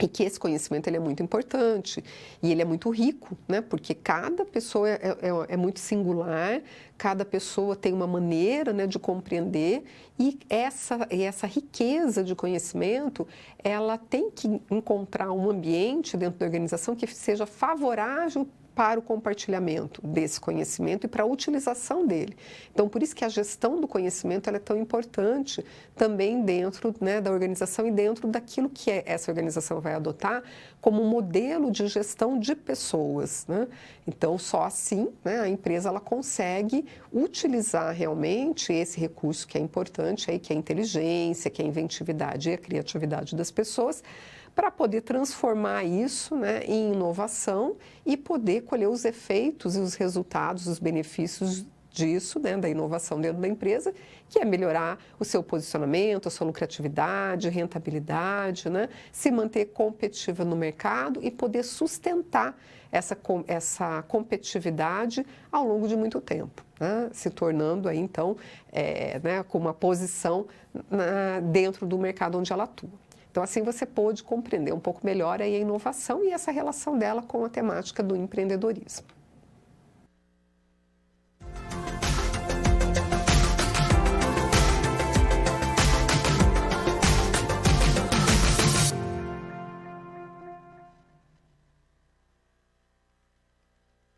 E que esse conhecimento ele é muito importante e ele é muito rico, né? Porque cada pessoa é muito singular, cada pessoa tem uma maneira, né, de compreender e essa riqueza de conhecimento, ela tem que encontrar um ambiente dentro da organização que seja favorável para o compartilhamento desse conhecimento e para a utilização dele. Então, por isso que a gestão do conhecimento ela é tão importante também dentro, né, da organização e dentro daquilo que essa organização vai adotar como um modelo de gestão de pessoas, né? Então, só assim, né, a empresa ela consegue utilizar realmente esse recurso que é importante, aí, que é a inteligência, que é a inventividade e a criatividade das pessoas, para poder transformar isso, né, em inovação e poder colher os efeitos e os resultados, os benefícios disso, né, da inovação dentro da empresa, que é melhorar o seu posicionamento, a sua lucratividade, rentabilidade, né, se manter competitiva no mercado e poder sustentar essa competitividade ao longo de muito tempo, né, se tornando aí, então, né, com uma posição dentro do mercado onde ela atua. Então, assim você pôde compreender um pouco melhor aí a inovação e essa relação dela com a temática do empreendedorismo.